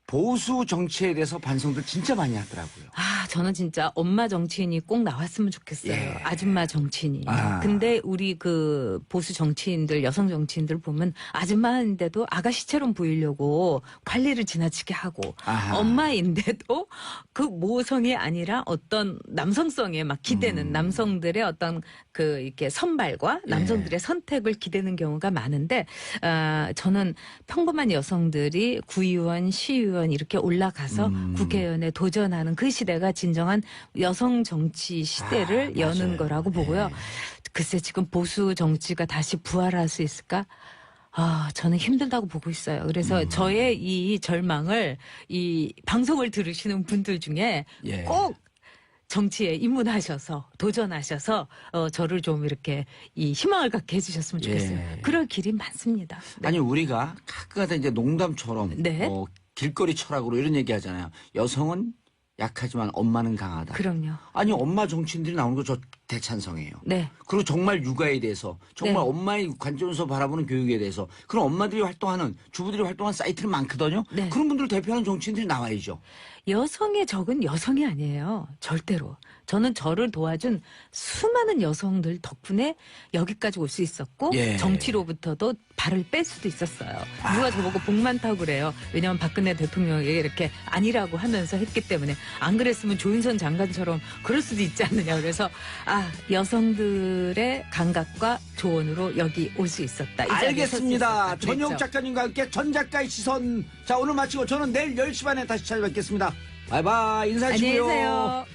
보수 정치에 대해서 반성들 진짜 많이 하더라고요. 저는 진짜 엄마 정치인이 꼭 나왔으면 좋겠어요. 예. 아줌마 정치인이. 아. 근데 우리 그 보수 정치인들, 여성 정치인들 보면 아줌마인데도 아가씨처럼 보이려고 관리를 지나치게 하고 아하. 엄마인데도 그 모성이 아니라 어떤 남성성에 막 기대는 남성들의 어떤 그 이렇게 선발과 남성들의 선택을 기대는 경우가 많은데 저는 평범한 여성들이 구의원, 시의원 이렇게 올라가서 국회의원에 도전하는 그 시대가 진정한 여성 정치 시대를 여는 맞아요. 거라고 보고요. 글쎄 지금 보수 정치가 다시 부활할 수 있을까? 저는 힘들다고 보고 있어요. 그래서 저의 이 절망을 이 방송을 들으시는 분들 중에 예. 꼭 정치에 입문하셔서 도전하셔서 저를 좀 이렇게 이 희망을 갖게 해주셨으면 좋겠어요. 예. 그럴 길이 많습니다. 네. 아니 우리가 가끔가다 이제 농담처럼 네. 길거리 철학으로 이런 얘기 하잖아요. 여성은 약하지만 엄마는 강하다. 그럼요. 아니 엄마 정치인들이 나오는 거 저 대찬성이에요. 네. 그리고 정말 육아에 대해서 정말 네. 엄마의 관점에서 바라보는 교육에 대해서 그런 엄마들이 활동하는 주부들이 활동하는 사이트는 많거든요. 네. 그런 분들 대표하는 정치인들이 나와야죠. 여성의 적은 여성이 아니에요. 절대로. 저는 저를 도와준 수많은 여성들 덕분에 여기까지 올 수 있었고 예. 정치로부터도 발을 뺄 수도 있었어요. 누가 저보고 복 많다고 그래요. 왜냐하면 박근혜 대통령이 이렇게 아니라고 하면서 했기 때문에 안 그랬으면 조윤선 장관처럼 그럴 수도 있지 않느냐. 그래서 여성들의 감각과 조언으로 여기 올 수 있었다. 이 자리에 알겠습니다. 설수 있었다. 전용 그랬죠. 작가님과 함께 전 작가의 시선. 자 오늘 마치고 저는 내일 10시 반에 다시 찾아뵙겠습니다. 바이바이 인사하시고요. 안녕히 계세요.